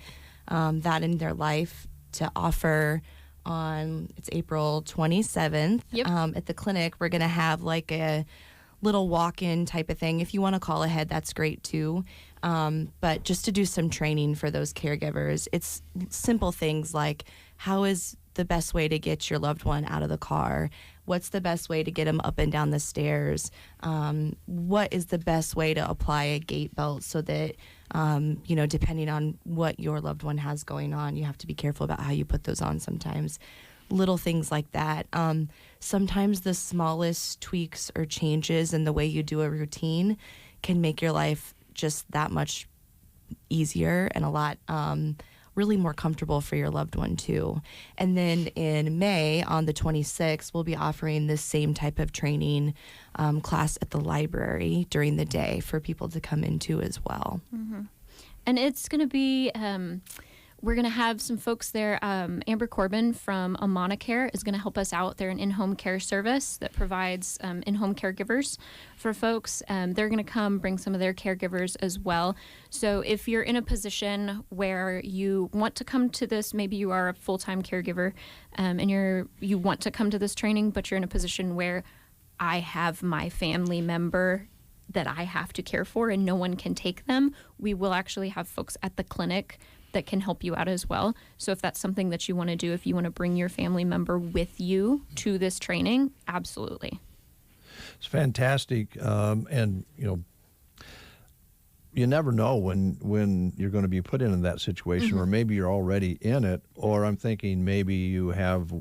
that in their life, to offer on, it's April 27th. Yep. At the clinic, we're going to have like a little walk-in type of thing. If you want to call ahead, that's great too. But just to do some training for those caregivers. It's simple things like, how is the best way to get your loved one out of the car? What's the best way to get them up and down the stairs? What is the best way to apply a gait belt so that, depending on what your loved one has going on, you have to be careful about how you put those on sometimes. Little things like that. Sometimes the smallest tweaks or changes in the way you do a routine can make your life just that much easier and a lot really more comfortable for your loved one too. And then in May, on the 26th, we'll be offering this same type of training class at the library during the day for people to come into as well. Mm-hmm. And it's going to be, we're going to have some folks there. Amber Corbin from Amana Care is going to help us out. They're an in-home care service that provides in-home caregivers for folks. They're going to come bring some of their caregivers as well. So if you're in a position where you want to come to this, maybe you are a full-time caregiver and you want to come to this training, but you're in a position where I have my family member that I have to care for and no one can take them, we will actually have folks at the clinic that can help you out as well. So if that's something that you want to do, if you want to bring your family member with you to this training, absolutely. It's fantastic. And, you never know when you're going to be put into that situation, or maybe you're already in it, or I'm thinking maybe you have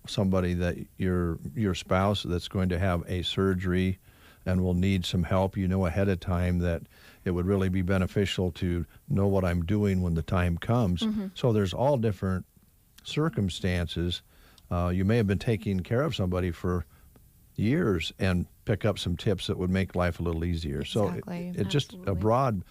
somebody that your spouse that's going to have a surgery and will need some help, ahead of time that it would really be beneficial to know what I'm doing when the time comes. So there's all different circumstances. You may have been taking care of somebody for years and pick up some tips that would make life a little easier. Exactly. So it's just a broad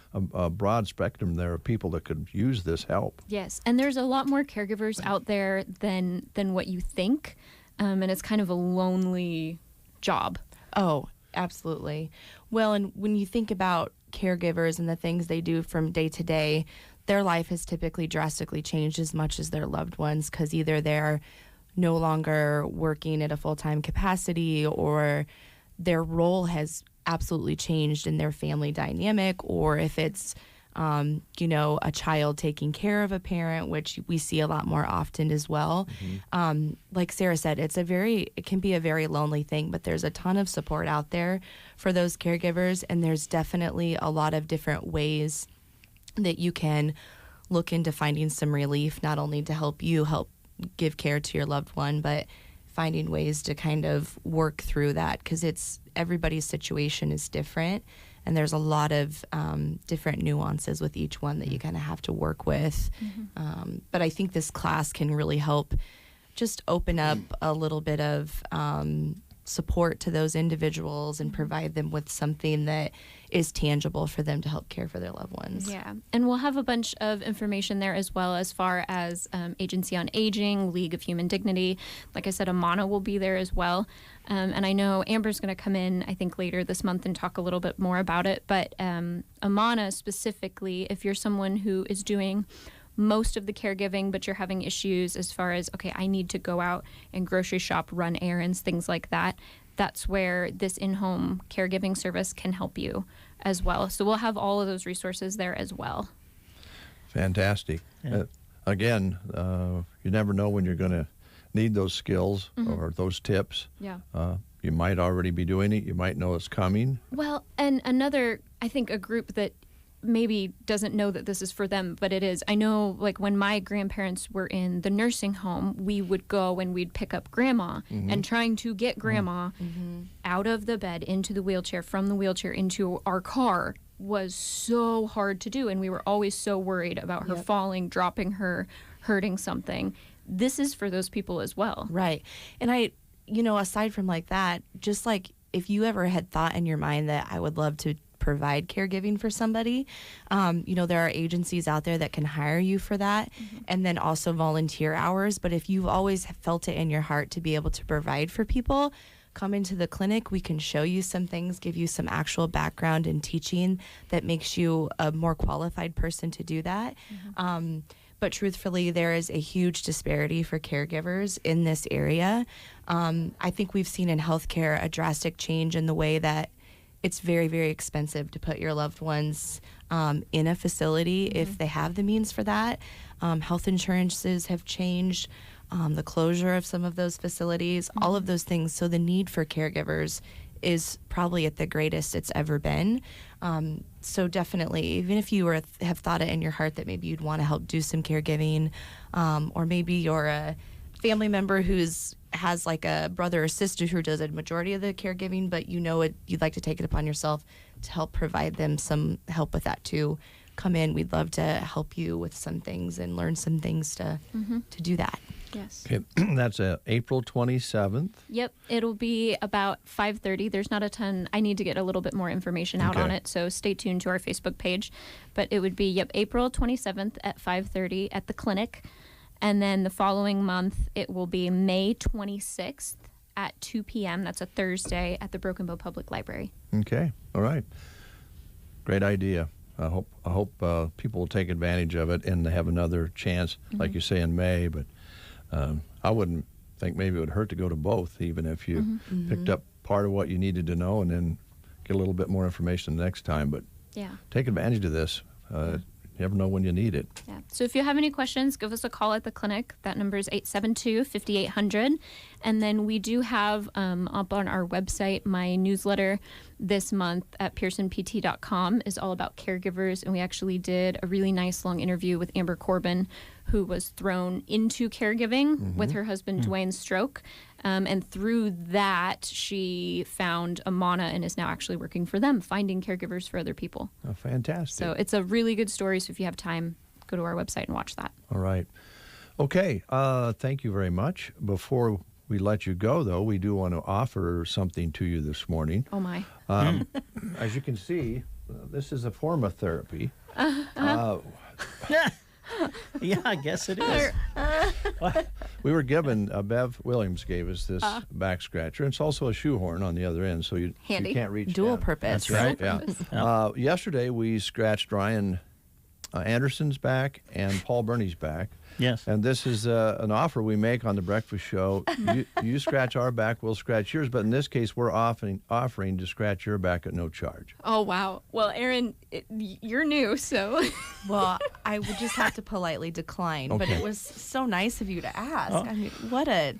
spectrum there of people that could use this help. Yes, and there's a lot more caregivers out there than what you think, and it's kind of a lonely job. Oh, absolutely. Well, and when you think about caregivers and the things they do from day to day, their life has typically drastically changed as much as their loved ones, because either they're no longer working at a full-time capacity or their role has absolutely changed in their family dynamic, or if it's a child taking care of a parent, which we see a lot more often as well. Like Sarah said, it can be a very lonely thing, but there's a ton of support out there for those caregivers, and there's definitely a lot of different ways that you can look into finding some relief, not only to help give care to your loved one, but finding ways to kind of work through that, because everybody's situation is different. And there's a lot of different nuances with each one that you kind of have to work with. But I think this class can really help just open up a little bit of support to those individuals and provide them with something that is tangible for them to help care for their loved ones. Yeah, and we'll have a bunch of information there as well, as far as Agency on Aging, League of Human Dignity. Like I said, Amana will be there as well. And I know Amber's going to come in, I think, later this month and talk a little bit more about it. But Amana specifically, if you're someone who is doing most of the caregiving, but you're having issues as far as, okay, I need to go out and grocery shop, run errands, things like that, that's where this in-home caregiving service can help you as well. So we'll have all of those resources there as well. Fantastic. Yeah. Again, you never know when you're going to need those skills or those tips. Yeah. You might already be doing it. You might know it's coming. Well, and another, I think, a group that maybe doesn't know that this is for them, but it is. I know, like, when my grandparents were in the nursing home, we would go and we'd pick up grandma, and trying to get grandma out of the bed into the wheelchair, from the wheelchair into our car, was so hard to do, and we were always so worried about her falling, dropping her, hurting something. This is for those people as well. Right. And I, aside from like that, just like if you ever had thought in your mind that I would love to provide caregiving for somebody, there are agencies out there that can hire you for that, and then also volunteer hours. But if you've always felt it in your heart to be able to provide for people, come into the clinic. We can show you some things, give you some actual background and teaching that makes you a more qualified person to do that. But truthfully, there is a huge disparity for caregivers in this area. I think we've seen in healthcare a drastic change in the way that it's very, very expensive to put your loved ones in a facility if they have the means for that. Health insurances have changed, the closure of some of those facilities, all of those things. So the need for caregivers is probably at the greatest it's ever been. So definitely, even if you have thought it in your heart that maybe you'd want to help do some caregiving, or maybe you're a family member has like a brother or sister who does a majority of the caregiving, but you'd like to take it upon yourself to help provide them some help with that too, come in. We'd love to help you with some things and learn some things to do that. Yes. Okay. That's April 27th. Yep. It'll be about 5:30. There's not a ton. I need to get a little bit more information out on it, so stay tuned to our Facebook page. But it would be, April 27th at 5:30 at the clinic. And then the following month, it will be May 26th at 2 p.m. That's a Thursday at the Broken Bow Public Library. Okay. All right. Great idea. I hope people will take advantage of it and have another chance, like you say, in May. But I wouldn't think maybe it would hurt to go to both, even if you picked up part of what you needed to know and then get a little bit more information the next time. But take advantage of this. You never know when you need it. Yeah. So if you have any questions, give us a call at the clinic. That number is 872-5800. And then we do have up on our website, my newsletter this month at pearsonpt.com is all about caregivers. And we actually did a really nice long interview with Amber Corbin, who was thrown into caregiving with her husband, Dwayne's stroke. And through that, she found Amana and is now actually working for them, finding caregivers for other people. Oh, fantastic. So it's a really good story. So if you have time, go to our website and watch that. All right. Okay. Thank you very much. Before we let you go, though, we do want to offer something to you this morning. Oh, my. As you can see, this is a form of therapy. Yeah, I guess it is. We were given, Bev Williams gave us this back scratcher. It's also a shoehorn on the other end, so you can't reach dual down. purpose. That's right. Yeah. Yesterday we scratched Ryan Anderson's back and Paul Burney's back. Yes. And this is an offer we make on the breakfast show. You scratch our back, we'll scratch yours. But in this case, we're offering to scratch your back at no charge. Oh, wow. Well, Aaron, you're new, so. Well, I would just have to politely decline. But it was so nice of you to ask. I mean, what a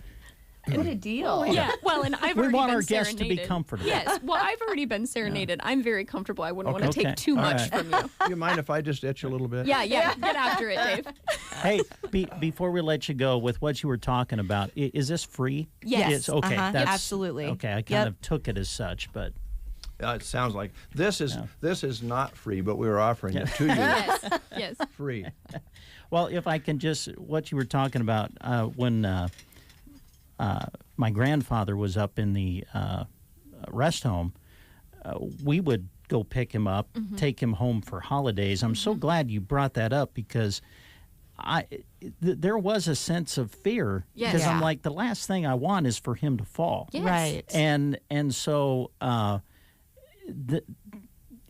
deal. Yeah. Well, and I've we already want been our guests to be serenaded. comfortable. Yes. Well, I've already been serenaded. I'm very comfortable. I wouldn't want to take too All much right. from you. Do you mind if I just itch a little bit? Yeah. Get after it, Dave. Hey, before we let you go, with what you were talking about, is this free? Yes. It's, okay. Yeah, absolutely. Okay, I kind of took it as such, but. It sounds like this is not free, but we were offering it to you. Yes. Free. Well, if I can just, what you were talking about when my grandfather was up in the rest home, we would go pick him up, take him home for holidays. I'm so glad you brought that up because there was a sense of fear because I'm like, the last thing I want is for him to fall. Yes. Right. And so,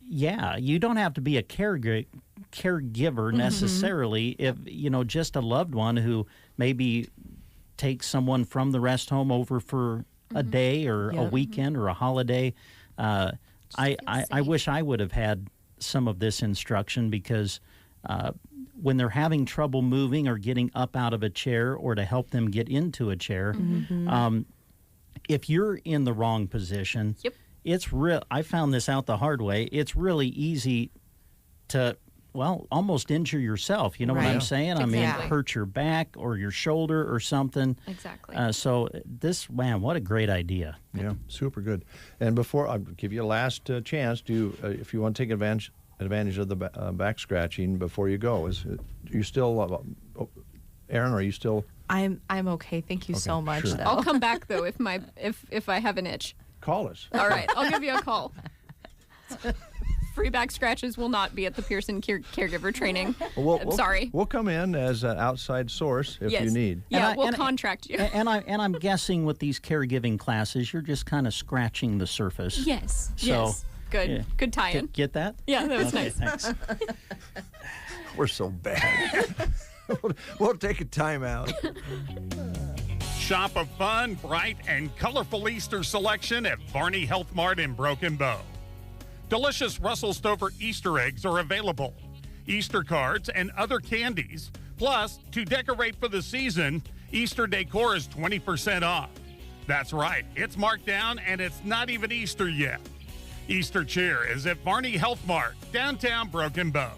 you don't have to be a caregiver necessarily if, just a loved one who maybe takes someone from the rest home over for a day or a weekend or a holiday. I wish I would have had some of this instruction because when they're having trouble moving or getting up out of a chair or to help them get into a chair, if you're in the wrong position, it's real. I found this out the hard way. It's really easy to, almost injure yourself. You know what I'm saying? Exactly. I mean, hurt your back or your shoulder or something. Exactly. So what a great idea. Yeah, super good. And before I give you a last chance, if you want to take advantage of the back scratching before you go, you still, Aaron? Are you still? I'm okay. Thank you so much. Sure. Though. I'll come back though if I have an itch. Call us. All right, I'll give you a call. Free back scratches will not be at the Pearson caregiver training. I'm sorry. We'll come in as an outside source if you need. Yeah, we'll contract you. And I'm guessing with these caregiving classes, you're just kind of scratching the surface. Yes. So, yes. Good. Yeah. Good tie-in. Get that? Yeah, that was nice. Thanks. We're so bad. We'll take a time out. Shop a fun, bright, and colorful Easter selection at Varney Health Mart in Broken Bow. Delicious Russell Stover Easter eggs are available. Easter cards and other candies. Plus, to decorate for the season, Easter decor is 20% off. That's right, it's marked down and it's not even Easter yet. Easter cheer is at Varney Health Mart, downtown Broken Bow.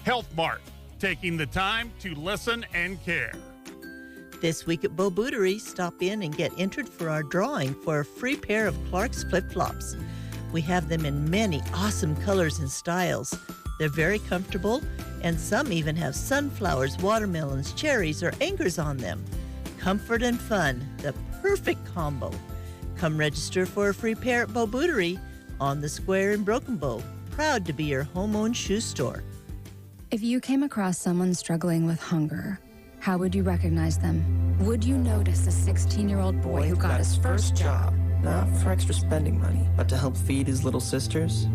Health Mart, taking the time to listen and care. This week at Bow Bootery, stop in and get entered for our drawing for a free pair of Clark's flip-flops. We have them in many awesome colors and styles. They're very comfortable, and some even have sunflowers, watermelons, cherries, or anchors on them. Comfort and fun, the perfect combo. Come register for a free pair at Bow Bootery on the square in Broken Bow. Proud to be your home-owned shoe store. If you came across someone struggling with hunger, how would you recognize them? Would you notice a 16-year-old boy who got his first job? Not for extra spending money, but to help feed his little sisters?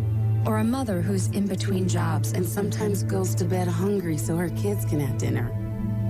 Or a mother who's in between jobs and sometimes goes to bed hungry so her kids can have dinner?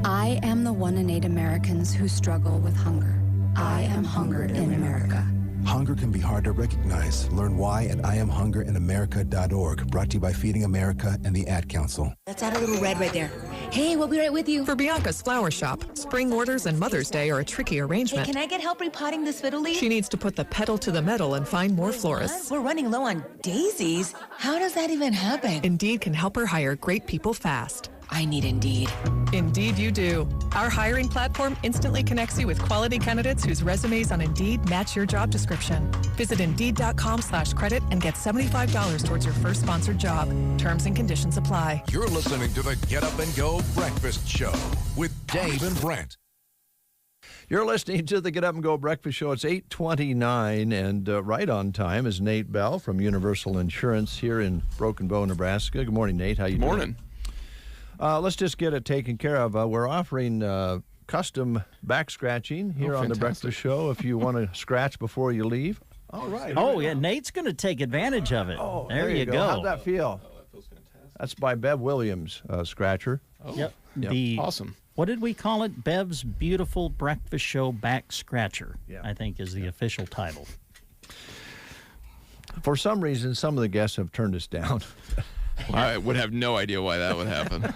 I am the 1 in 8 Americans who struggle with hunger. I am Hunger in America. Hunger can be hard to recognize. Learn why at IamHungerInAmerica.org. Brought to you by Feeding America and the Ad Council. Let's add a little red right there. Hey, we'll be right with you. For Bianca's flower shop, spring orders and Mother's Day are a tricky arrangement. Hey, can I get help repotting this fiddle leaf? She needs to put the pedal to the metal and find more florists. We're running low on daisies. How does that even happen? Indeed can help her hire great people fast. I need Indeed. Indeed you do. Our hiring platform instantly connects you with quality candidates whose resumes on Indeed match your job description. Visit Indeed.com/credit and get $75 towards your first sponsored job. Terms and conditions apply. You're listening to the Get Up and Go Breakfast Show with Dave and Brent. You're listening to the Get Up and Go Breakfast Show. It's 8:29, and right on time is Nate Bell from Universal Insurance here in Broken Bow, Nebraska. Good morning, Nate. How you doing? Morning. Let's just get it taken care of. We're offering custom back scratching here on the Breakfast Show if you want to scratch before you leave. All right. Oh, yeah. Nate's going to take advantage of it. Oh, there you go. How'd that feel? Oh, that feels fantastic. That's by Bev Williams, Scratcher. Oh, yep. Awesome. What did we call it? Bev's Beautiful Breakfast Show Back Scratcher, I think is the official title. For some reason, some of the guests have turned us down. I would have no idea why that would happen.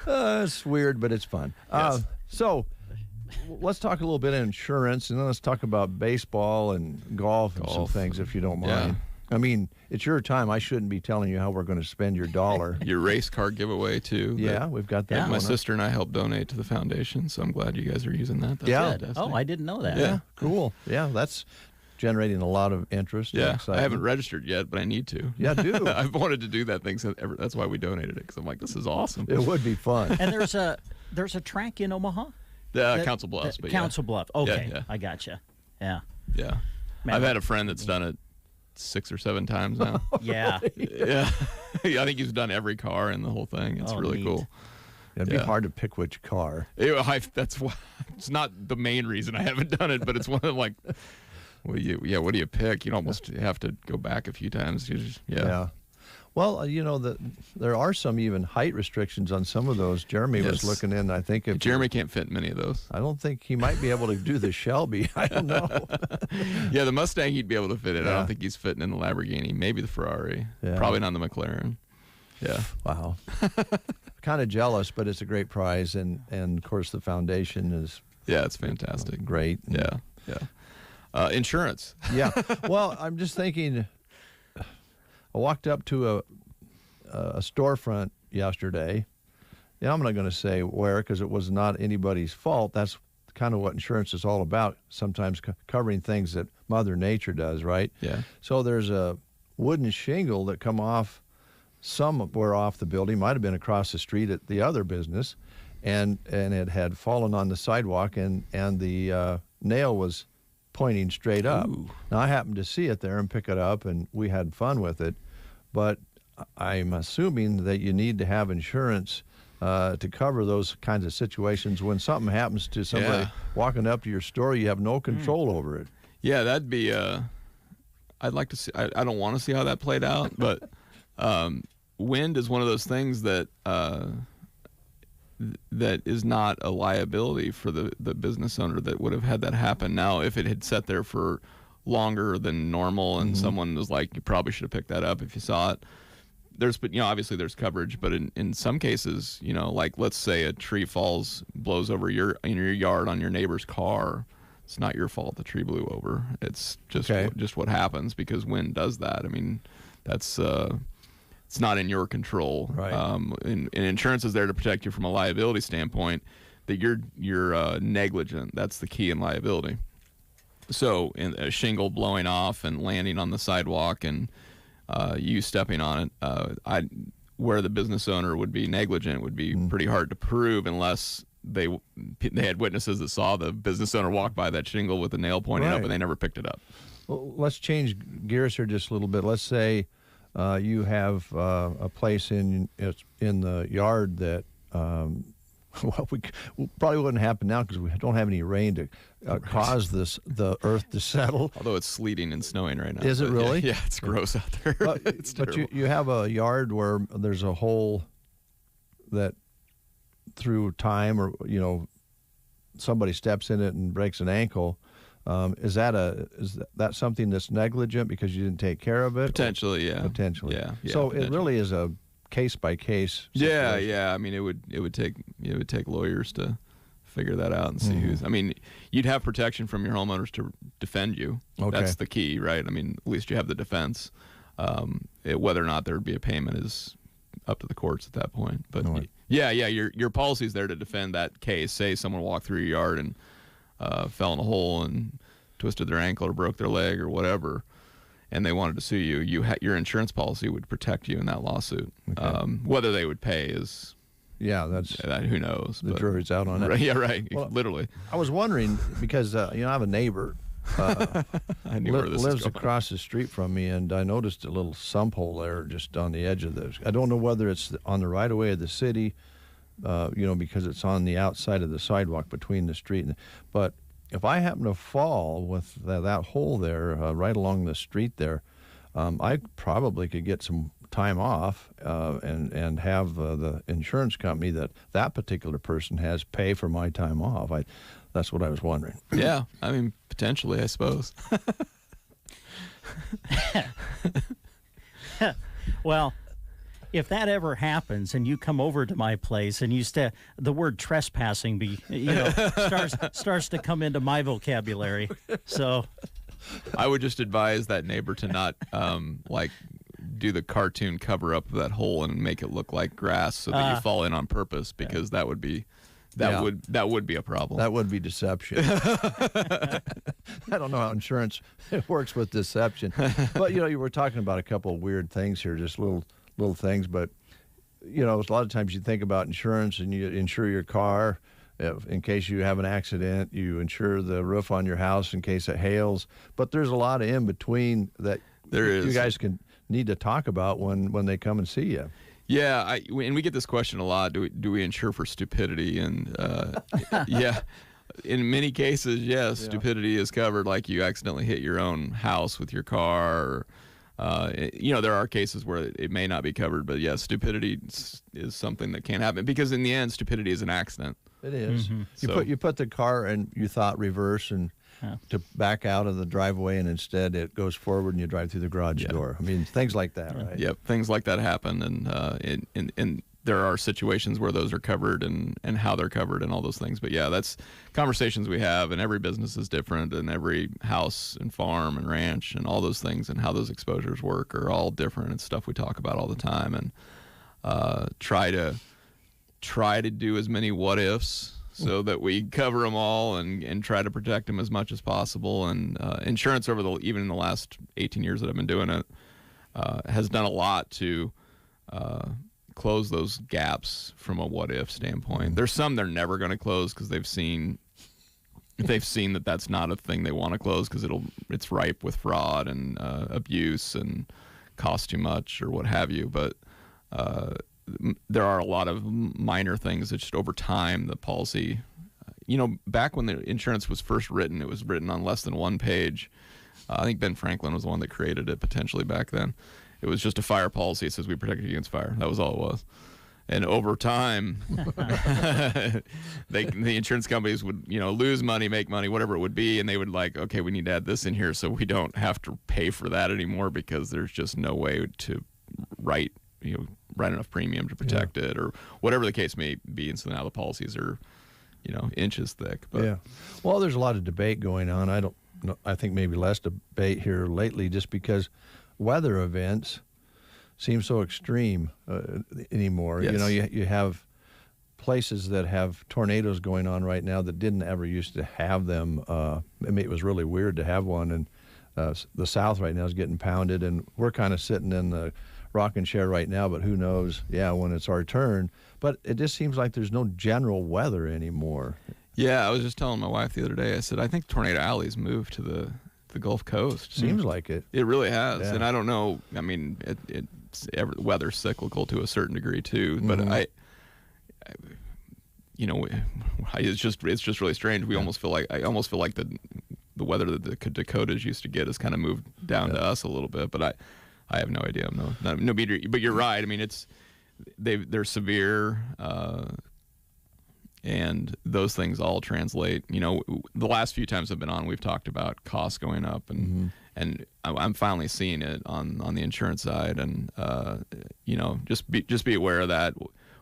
It's weird, but it's fun. Yes. So let's talk a little bit of insurance, and then let's talk about baseball and golf and some things, if you don't mind. I mean, it's your time. I shouldn't be telling you how we're going to spend your dollar. Your race car giveaway, too. Yeah, we've got that. My sister and I helped donate to the foundation, so I'm glad you guys are using that. That's fantastic. Oh, I didn't know that. Yeah, cool. Yeah, that's generating a lot of interest. Yeah, I haven't registered yet, but I need to. Yeah, do. I've wanted to do that thing since ever. That's why we donated it, because I'm like, this is awesome. It would be fun. And there's a track in Omaha. Council Bluffs. But Council Bluff. Okay, Yeah. I gotcha. Yeah. Yeah. Man, I've had a friend that's done it 6 or 7 times now. Yeah. Yeah. I think he's done every car in the whole thing. It's really neat. cool. It'd be hard to pick which car. That's why it's not the main reason I haven't done it, but it's one of like, what do you pick? You almost have to go back a few times. Yeah. Well, there are some even height restrictions on some of those. Jeremy was looking in. I think if Jeremy can't fit in many of those. I don't think he might be able to do the Shelby. I don't know. Yeah, the Mustang he'd be able to fit in. I Yeah. don't think he's fitting in the Lamborghini. Maybe the Ferrari. Yeah. Probably not the McLaren. Yeah. Wow. Kind of jealous, but it's a great prize, and of course the foundation is. Yeah, it's fantastic. Great. Yeah. Insurance. Yeah. Well, I'm just thinking. I walked up to a storefront yesterday. Yeah, I'm not going to say where because it was not anybody's fault. That's kind of what insurance is all about. Sometimes covering things that Mother Nature does, right? Yeah. So there's a wooden shingle that come off somewhere off the building. Might have been across the street at the other business, and it had fallen on the sidewalk, and the nail was pointing straight up. Ooh. Now I happened to see it there and pick it up, and we had fun with it. But I'm assuming that you need to have insurance to cover those kinds of situations when something happens to somebody walking up to your store. You have no control over it. Yeah, that'd be. I'd like to see. I don't want to see how that played out, but wind is one of those things that that is not a liability for the business owner that would have had that happen. Now, if it had sat there for longer than normal and someone was like, you probably should have picked that up if you saw it. Obviously there's coverage, but in some cases, like let's say a tree blows over in your yard on your neighbor's car. It's not your fault the tree blew over. It's just what happens because wind does that. I mean, that's it's not in your control. Right. And insurance is there to protect you from a liability standpoint. That you're negligent. That's the key in liability. So, in a shingle blowing off and landing on the sidewalk and you stepping on it, where the business owner would be negligent would be pretty hard to prove unless they had witnesses that saw the business owner walk by that shingle with the nail pointing up and they never picked it up. Well, let's change gears here just a little bit. Let's say you have a place in the yard that we probably wouldn't happen now because we don't have any rain to cause the earth to settle. Although it's sleeting and snowing right now. Is it really? Yeah, it's gross out there. It's but you have a yard where there's a hole that through time or somebody steps in it and breaks an ankle. Is that something that's negligent because you didn't take care of it? Potentially, yeah. Potentially, yeah. So it really is a case by case. Yeah. I mean, it would take lawyers to figure that out and see who's. I mean, you'd have protection from your homeowners to defend you. Okay. That's the key, right? I mean, at least you have the defense. Whether or not there would be a payment is up to the courts at that point. But your policy's there to defend that case. Say someone walked through your yard and fell in a hole and twisted their ankle or broke their leg or whatever, and they wanted to sue you. Your insurance policy would protect you in that lawsuit. Okay. Whether they would pay is. Yeah, that's who knows. The jury's out on it. Right, yeah, right. Well, literally. I was wondering because I have a neighbor. I knew where this lives was going. across the street from me, and I noticed a little sump hole there just on the edge of this. I don't know whether it's on the right of way of the city, because it's on the outside of the sidewalk between the street. But if I happen to fall with that hole there right along the street there, I probably could get some time off and have the insurance company that particular person has pay for my time off. That's what I was wondering. Yeah, I mean, potentially, I suppose. Well, if that ever happens and you come over to my place and the word trespassing starts to come into my vocabulary. So I would just advise that neighbor to not do the cartoon cover up of that hole and make it look like grass so that you fall in on purpose, because that would be a problem. That would be deception. I don't know how insurance works with deception, but you were talking about a couple of weird things here, just little things. But a lot of times you think about insurance and you insure your car, in case you have an accident. You insure the roof on your house in case it hails. But there's a lot of in between that you guys need to talk about when they come and see you. Yeah, and we get this question a lot. Do we insure for stupidity? And yeah, in many cases, yes, stupidity is covered. Like you accidentally hit your own house with your car. Or, there are cases where it may not be covered. But yes, stupidity is something that can happen because in the end, stupidity is an accident. It is. You put the car and you thought reverse and to back out of the driveway, and instead it goes forward and you drive through the garage door. I mean, things like that, right? Yep, things like that happen, and there are situations where those are covered and how they're covered and all those things. But yeah, that's conversations we have, and every business is different, and every house and farm and ranch and all those things and how those exposures work are all different. It's stuff we talk about all the time, and try to do as many what ifs so that we cover them all and try to protect them as much as possible. And insurance even in the last 18 years that I've been doing it has done a lot to close those gaps from a what if standpoint. There's some they're never going to close because they've seen that that's not a thing they want to close because it's ripe with fraud and abuse and costs too much or what have you. But there are a lot of minor things that just over time the policy, back when the insurance was first written, it was written on less than one page. I think Ben Franklin was the one that created it potentially back then. It was just a fire policy. It says we protect you against fire. That was all it was. And over time, the insurance companies would, lose money, make money, whatever it would be, and they would okay, we need to add this in here so we don't have to pay for that anymore because there's just no way to write enough premium to protect it or whatever the case may be. And so now the policies are, inches thick. But. Well, there's a lot of debate going on. I think maybe less debate here lately just because weather events seem so extreme anymore. Yes. You have places that have tornadoes going on right now that didn't ever used to have them. It was really weird to have one. And the South right now is getting pounded, and we're kind of sitting in the rocking chair right now, but who knows, when it's our turn. But it just seems like there's no general weather anymore. Yeah, I was just telling my wife the other day, I said, I think Tornado Alley's moved to the Gulf Coast. Seems like it. It really has. Yeah. And I don't know, I mean, weather's cyclical to a certain degree too, but it's just really strange. I almost feel like the weather that the Dakotas used to get has kind of moved down to us a little bit, but I have no idea. I'm no meter, but you're right. I mean, they're severe, and those things all translate. The last few times I've been on, we've talked about costs going up, and I'm finally seeing it on the insurance side. And just be aware of that.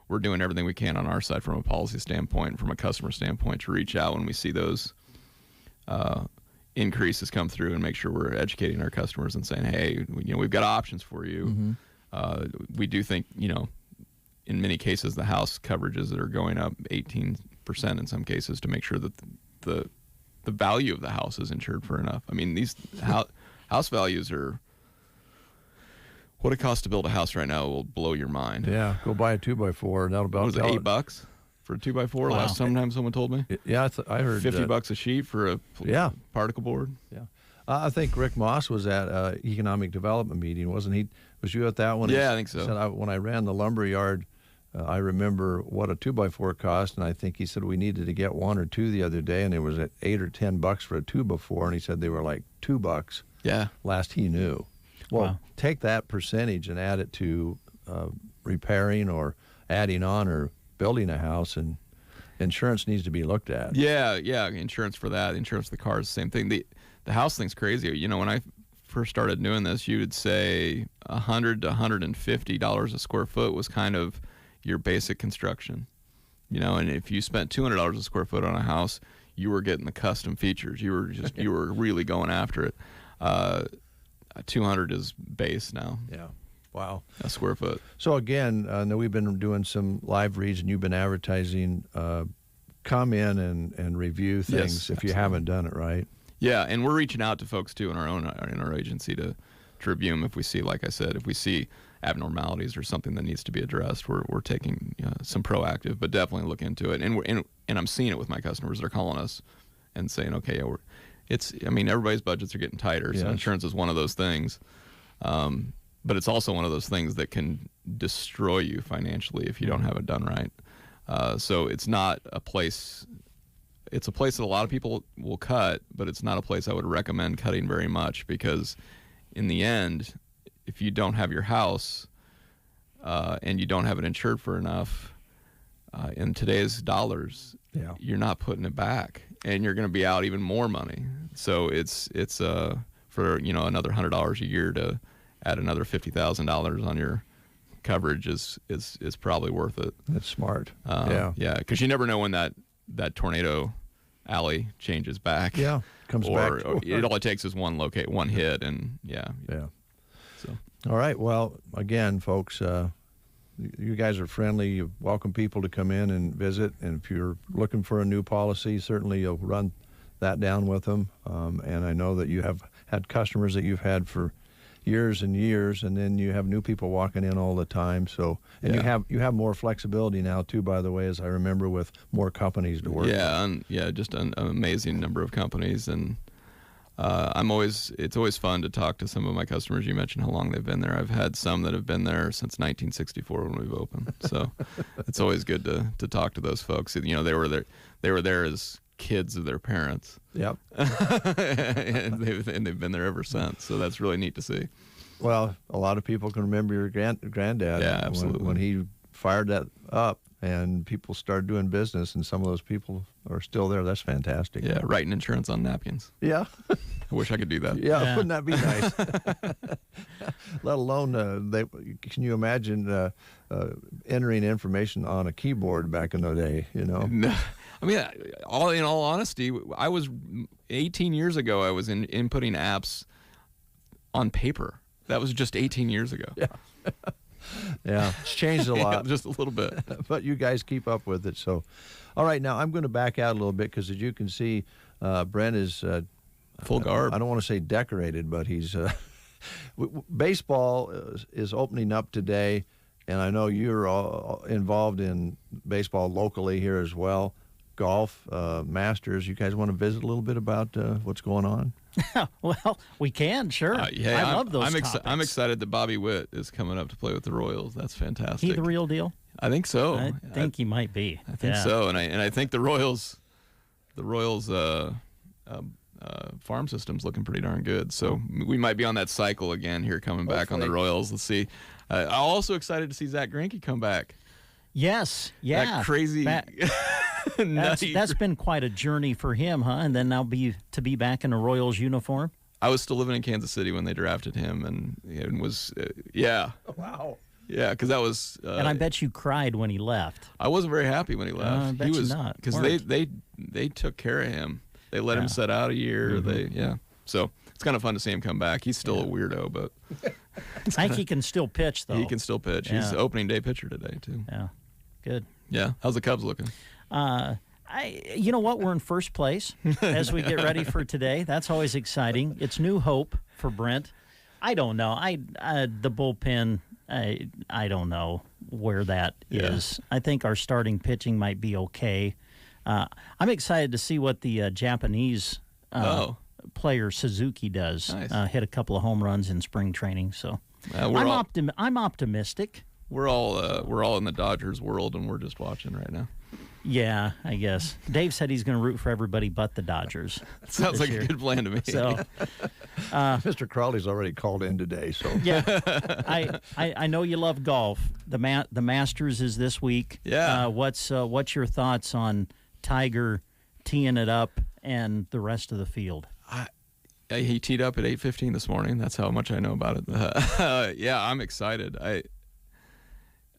We're doing everything we can on our side from a policy standpoint, from a customer standpoint, to reach out when we see those increases come through and make sure we're educating our customers and saying, hey, we've got options for you. We do think, in many cases, the house coverages that are going up 18% in some cases to make sure that the value of the house is insured for enough. I mean, these house values are, what it costs to build a house right now will blow your mind. Yeah, go buy a 2x4. That'll about what was it, $8 for a 2x4? Wow. Last time someone told me. Yeah, I heard $50 a sheet for a particle board. Yeah, I think Rick Moss was at economic development meeting, wasn't he? Was you at that one? Yeah, I think so. Said when I ran the lumber yard, I remember what a 2x4 cost, and I think he said we needed to get one or two the other day, and it was at $8 or $10 for a 2x4, and he said they were like $2. Yeah, last he knew. Well, take that percentage and add it to repairing or adding on or building a house, and insurance needs to be looked at. Yeah, insurance for that, insurance for the cars, same thing. The house thing's crazy. When I first started doing this, you would say $100 to $150 a square foot was kind of your basic construction. And if you spent $200 a square foot on a house, you were getting the custom features. You were really going after it. 200 is base now. Yeah. Wow. A square foot. So again, I know we've been doing some live reads and you've been advertising. Come in and review things if you haven't done it, right? Yeah, and we're reaching out to folks too in our agency to review them if we see, like I said, if we see abnormalities or something that needs to be addressed. We're taking some proactive, but definitely look into it. And I'm seeing it with my customers. They're calling us and saying, okay, I mean, everybody's budgets are getting tighter, so insurance is one of those things. But it's also one of those things that can destroy you financially if you don't have it done right. So it's not a place. It's a place that a lot of people will cut, but it's not a place I would recommend cutting very much, because in the end, if you don't have your house and you don't have it insured for enough, in today's dollars, you're not putting it back, and you're going to be out even more money. So it's for another $100 a year to add another $50,000 on your coverage is probably worth it. That's smart. Because you never know when that tornado alley changes back. Comes back. Or it all it takes is one hit, and So all right. Well, again, folks, you guys are friendly. You welcome people to come in and visit, and if you're looking for a new policy, certainly you'll run that down with them. And I know that you have had customers that you've had for years and years, and then you have new people walking in all the time. So, and you have more flexibility now too, by the way, as I remember, with more companies to work with. Just an amazing number of companies. And it's always fun to talk to some of my customers. You mentioned how long they've been there. I've had some that have been there since 1964 when we've opened. So it's always good to talk to those folks. They were there as kids of their parents. Yep. and they've been there ever since. So that's really neat to see. Well, a lot of people can remember your granddad. Yeah, absolutely. When he fired that up and people started doing business, and some of those people are still there. That's fantastic. Yeah, writing insurance on napkins. Yeah. I wish I could do that. Yeah, wouldn't that be nice? Let alone, can you imagine entering information on a keyboard back in the day, No. I mean, in all honesty, I was 18 years ago. I was inputting apps on paper. That was just 18 years ago. Yeah, it's changed a lot, just a little bit. But you guys keep up with it. So, all right, now I'm going to back out a little bit, because as you can see, Brent is full garb. I don't want to say decorated, but he's baseball is opening up today, and I know you're all involved in baseball locally here as well. Golf, Masters. You guys want to visit a little bit about what's going on? Well, we can, sure. I love those topics. I'm excited that Bobby Witt is coming up to play with the Royals. That's fantastic. He the real deal? I think so. I think he might be. I think so, and I think the Royals farm system's looking pretty darn good. So we might be on that cycle again here, coming back on the Royals. Let's see. I'm also excited to see Zach Greinke come back. Yes, yeah. That crazy. That's been quite a journey for him, huh? And then now to be back in a Royals uniform. I was still living in Kansas City when they drafted him, and was Wow. Yeah, because that was. And I bet you cried when he left. I wasn't very happy when he left. I bet he was you not. Because they took care of him. They let him sit out a year. Mm-hmm. So it's kind of fun to see him come back. He's still a weirdo, but I think he can still pitch, though. He can still pitch. Yeah. He's the opening day pitcher today too. Yeah, good. Yeah, how's the Cubs looking? You know what? We're in first place as we get ready for today. That's always exciting. It's new hope for Brent. I don't know. The bullpen. I don't know where that is. I think our starting pitching might be okay. I'm excited to see what the Japanese player Suzuki does. Nice. Hit a couple of home runs in spring training. So I'm optimistic. We're all in the Dodgers world, and we're just watching right now. Yeah, I guess. Dave said he's going to root for everybody but the Dodgers. Sounds like a good plan to me. So, Mr. Crawley's already called in today. So yeah, I know you love golf. The Masters is this week. Yeah. What's your thoughts on Tiger teeing it up and the rest of the field? He teed up at 8:15 this morning. That's how much I know about it. Yeah, I'm excited.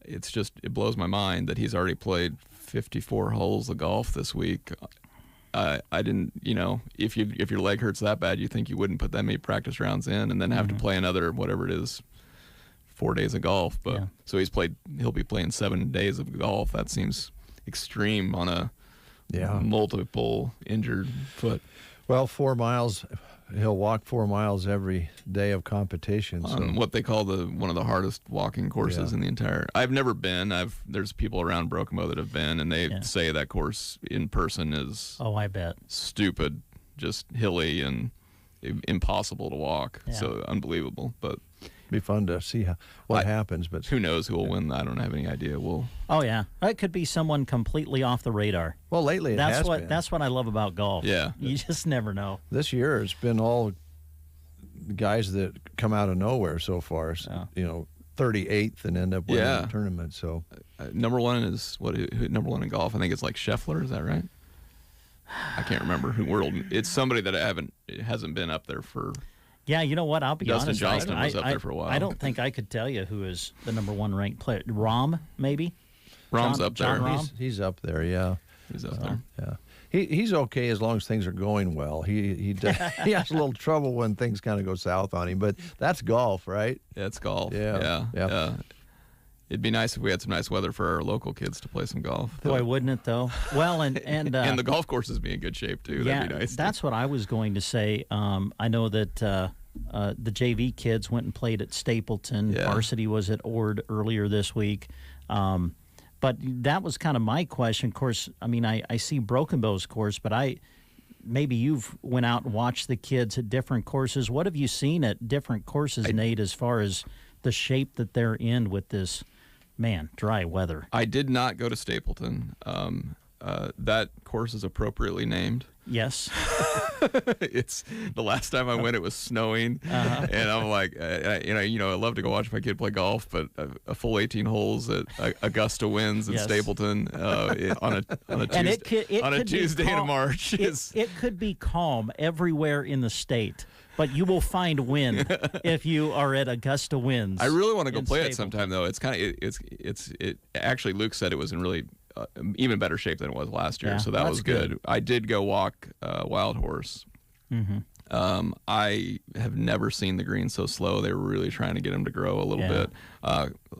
It blows my mind that he's already played 54 holes of golf this week. I didn't, if your leg hurts that bad, you think you wouldn't put that many practice rounds in and then have to play another, whatever it is, 4 days of golf. But so he'll be playing 7 days of golf. That seems extreme on a multiple injured foot. Well, 4 miles he'll walk 4 miles every day of competition. On what they call one of the hardest walking courses in the entire. I've never been. There's people around Broken Bow that have been, and they say that course in person is. Oh, I bet. Stupid, just hilly and impossible to walk. Yeah. So unbelievable, but. Be fun to see what happens, but who knows who will win? I don't have any idea. Oh yeah, it could be someone completely off the radar. Well, lately that's what been. That's what I love about golf. Yeah, you just never know. This year it's been all guys that come out of nowhere so far. So, 38th and end up winning the tournament. So number one is number one in golf? I think it's like Scheffler. Is that right? I can't remember who world. It's somebody that hasn't been up there for. Yeah, you know what? I'll be honest. Dustin Johnson was up there for a while. I don't think I could tell you who is the number one ranked player. Rahm, maybe? Rahm's up there. He's up there, yeah. He's up there. Yeah. He's okay as long as things are going well. He has a little trouble when things kind of go south on him, but that's golf, right? Yeah, it's golf. Yeah. It'd be nice if we had some nice weather for our local kids to play some golf. Boy, wouldn't it though? Well, and and the golf courses be in good shape too. Yeah, that'd be nice. That's what I was going to say. I know that the JV kids went and played at Stapleton. Yeah. Varsity was at Ord earlier this week. But that was kind of my question. Of course, I mean, I see Broken Bow's course, but maybe you've went out and watched the kids at different courses. What have you seen at different courses, Nate, as far as the shape that they're in with this, dry weather? I did not go to Stapleton. That course is appropriately named. Yes. It's the last time I went, it was snowing, and I'm like, I love to go watch my kid play golf, but a full 18 holes at Augusta Winds in Stapleton on a Tuesday in March. It could be calm everywhere in the state, but you will find wind if you are at Augusta Winds. I really want to go play it sometime, though. It's kind of it. Actually, Luke said it was in really even better shape than it was last year, so that was good. I did go walk Wild Horse. Mm-hmm. I have never seen the green so slow. They were really trying to get them to grow a little bit.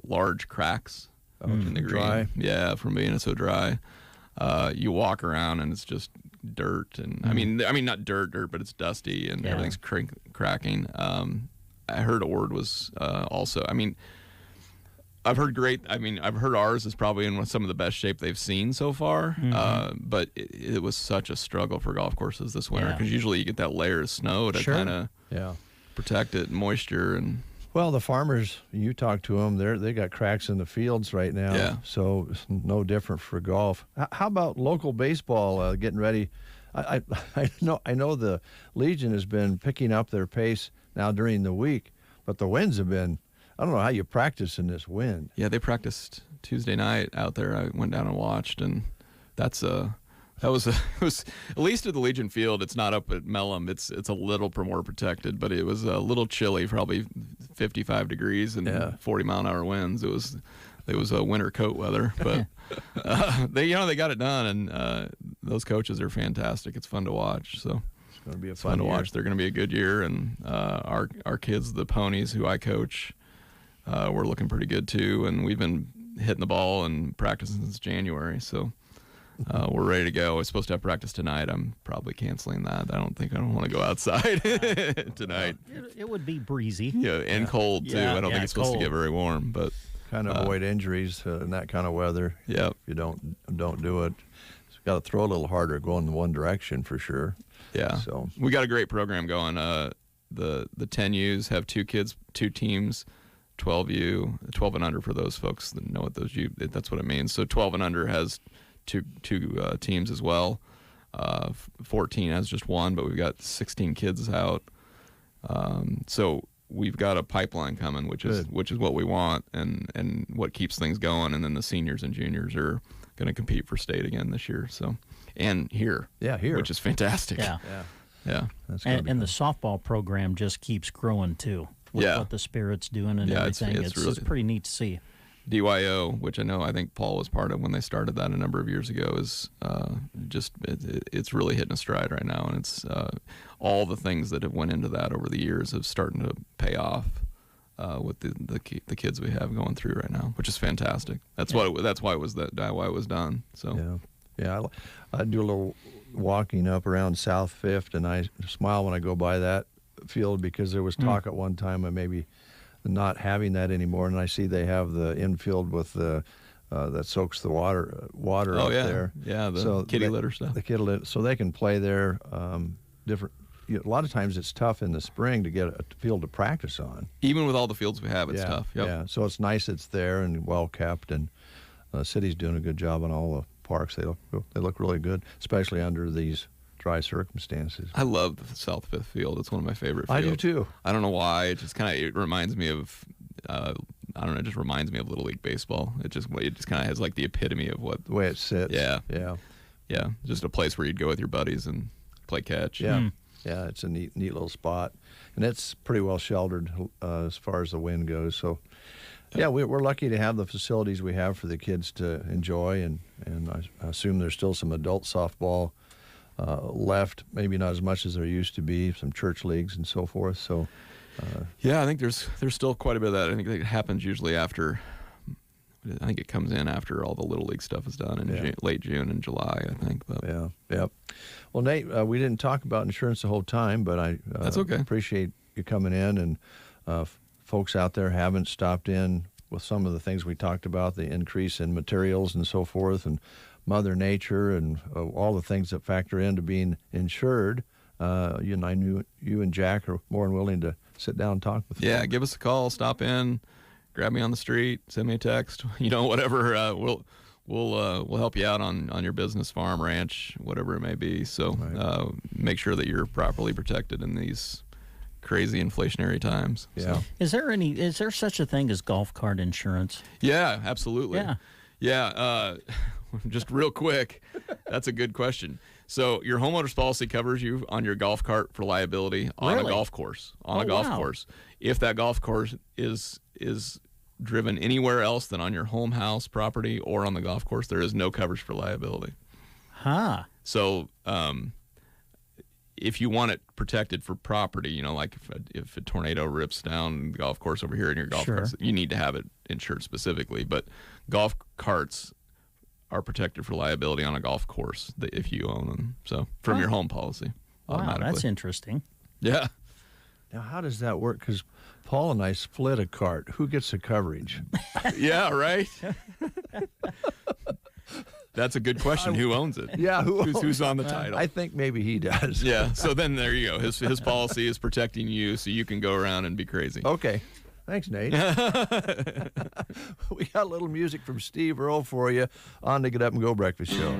Large cracks in the green. Dry. Yeah, from being so dry. You walk around and it's just dirt, and I mean not dirt, but it's dusty and everything's cracking. I heard Ord was also. I've heard I've heard ours is probably in some of the best shape they've seen so far. But it was such a struggle for golf courses this winter because usually you get that layer of snow to kind of protect it, moisture and. Well, the farmers, you talk to them, they got cracks in the fields right now. Yeah. So it's no different for golf. How about local baseball getting ready? I know the Legion has been picking up their pace now during the week, but the winds have been. I don't know how you practice in this wind. Yeah, they practiced Tuesday night out there. I went down and watched, and it was at least at the Legion Field. It's not up at Mellom. It's a little more protected, but it was a little chilly, probably 55 degrees and 40-mile-an-hour winds. It was a winter coat weather, but they got it done, and those coaches are fantastic. It's fun to watch. So. It's going to be fun to watch. They're going to be a good year, and our kids, the ponies who I coach. We're looking pretty good too, and we've been hitting the ball and practicing since January, so we're ready to go. We're supposed to have practice tonight. I'm probably canceling that. I don't want to go outside tonight. It would be breezy. Yeah, and cold too. I don't think it's supposed to get very warm, but kind of avoid injuries in that kind of weather. Yeah, if you don't do it, it's got to throw a little harder, going in one direction for sure. Yeah. So we got a great program going. The 10Us have two teams. 12U, 12 and under for those folks that know what that's what it means. So 12 and under has two teams as well. 14 has just one, but we've got 16 kids out. So we've got a pipeline coming, which is what we want and what keeps things going. And then the seniors and juniors are going to compete for state again this year. So here, which is fantastic. Yeah. And the softball program just keeps growing too. With what the Spirit's doing and everything. It's pretty neat to see. DYO, which I think Paul was part of when they started that a number of years ago, is it's really hitting a stride right now, and it's all the things that have went into that over the years have starting to pay off with the kids we have going through right now, which is fantastic. That's why it was done. So Yeah, I do a little walking up around South Fifth, and I smile when I go by that field because there was talk at one time of maybe not having that anymore, and I see they have the infield with the that soaks the water up there. Yeah, the kitty litter stuff. The kitty litter, so they can play there. Different. A lot of times it's tough in the spring to get a field to practice on. Even with all the fields we have, it's tough. Yep. Yeah, so it's nice it's there and well kept, and the city's doing a good job on all the parks. They look really good, especially under these dry circumstances. I love the South Fifth Field. It's one of my favorite fields. I do too. I don't know why. It just it reminds me of I don't know. It just reminds me of Little League baseball. It just kind of has like the epitome of what the way it sits. Yeah. Just a place where you'd go with your buddies and play catch. Yeah. Yeah, it's a neat little spot, and it's pretty well sheltered as far as the wind goes. So, yeah, we're lucky to have the facilities we have for the kids to enjoy, and I assume there's still some adult softball left, maybe not as much as there used to be, some church leagues and so forth. So, yeah, I think there's still quite a bit of that. I think it happens usually after. I think it comes in after all the Little League stuff is done in late June and July, I think. But. Yeah. Well, Nate, we didn't talk about insurance the whole time, but I That's okay. appreciate you coming in, and folks out there haven't stopped in with some of the things we talked about, the increase in materials and so forth, and Mother Nature, and all the things that factor into being insured. You and Jack are more than willing to sit down and talk with you. Yeah, give us a call, stop in. Grab me on the street, send me a text, whatever. We'll help you out on your business, farm, ranch, whatever it may be. So make sure that you're properly protected in these crazy inflationary times. Yeah. So. Is there such a thing as golf cart insurance? Yeah, absolutely. Yeah. Yeah. Just real quick, that's a good question. So your homeowner's policy covers you on your golf cart for liability on a golf course. Course. If that golf course is driven anywhere else than on your home house property or on the golf course, there is no coverage for liability. So if you want it protected for property, like if a tornado rips down the golf course over here in your golf cart, you need to have it insured specifically. But golf carts are protected for liability on a golf course if you own them. So from your home policy automatically. Wow, that's interesting. Yeah. Now, how does that work? Because Paul and I split a cart. Who gets the coverage? Yeah, right? That's a good question. Who owns it? Yeah, who's on the title? I think maybe he does. Yeah, so then there you go. His policy is protecting you so you can go around and be crazy. Okay. Thanks, Nate. We got a little music from Steve Earle for you on the Get Up and Go Breakfast Show.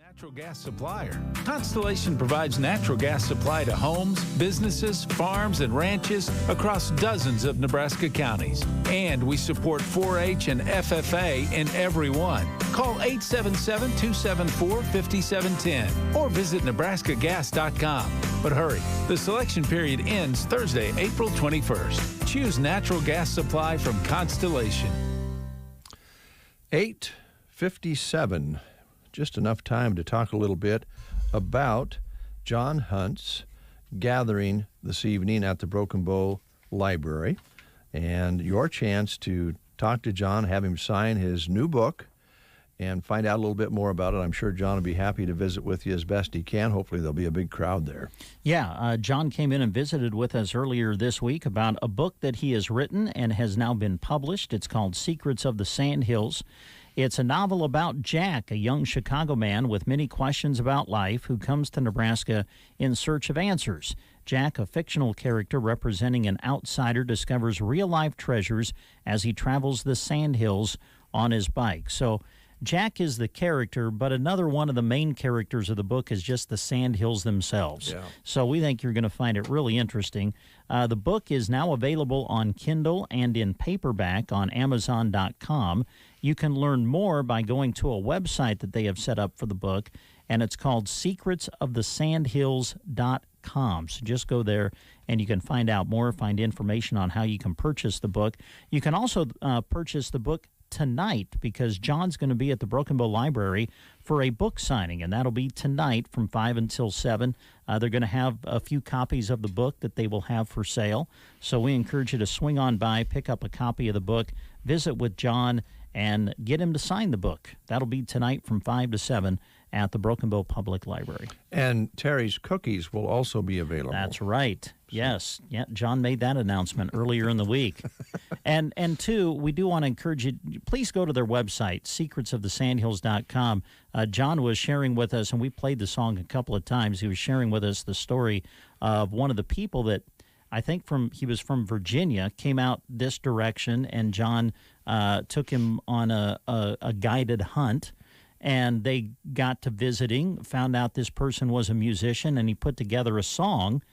natural gas supplier. Constellation provides natural gas supply to homes, businesses, farms, and ranches across dozens of Nebraska counties. And we support 4-H and FFA in every one. Call 877-274-5710 or visit nebraskagas.com. But hurry, the selection period ends Thursday, April 21st. Choose natural gas supply from Constellation. 8:57. Just enough time to talk a little bit about John Hunt's gathering this evening at the Broken Bow Library, and your chance to talk to John, have him sign his new book, and find out a little bit more about it. I'm sure John will be happy to visit with you as best he can. Hopefully there'll be a big crowd there. Yeah, John came in and visited with us earlier this week about a book that he has written and has now been published. It's called Secrets of the Sandhills. It's a novel about Jack, a young Chicago man with many questions about life who comes to Nebraska in search of answers. Jack, a fictional character representing an outsider, discovers real-life treasures as he travels the Sandhills on his bike. So Jack is the character, but another one of the main characters of the book is just the Sandhills themselves. Yeah. So we think you're going to find it really interesting. The book is now available on Kindle and in paperback on Amazon.com. You can learn more by going to a website that they have set up for the book, and it's called secretsofthesandhills.com. So just go there and you can find out more, find information on how you can purchase the book. You can also purchase the book tonight because John's going to be at the Broken Bow Library for a book signing, and that'll be tonight from 5 until 7. They're going to have a few copies of the book that they will have for sale. So we encourage you to swing on by, pick up a copy of the book, visit with John, and get him to sign the book. That'll be tonight from 5 to 7 at the Broken Bow Public Library. And Terry's cookies will also be available. That's right. Yes. Yeah, John made that announcement earlier in the week. And two, we do want to encourage you, please go to their website, secretsofthesandhills.com. John was sharing with us, and we played the song a couple of times, he was sharing with us the story of one of the people that I think he was from Virginia, came out this direction, and John took him on a guided hunt. And they got to visiting, found out this person was a musician, and he put together a song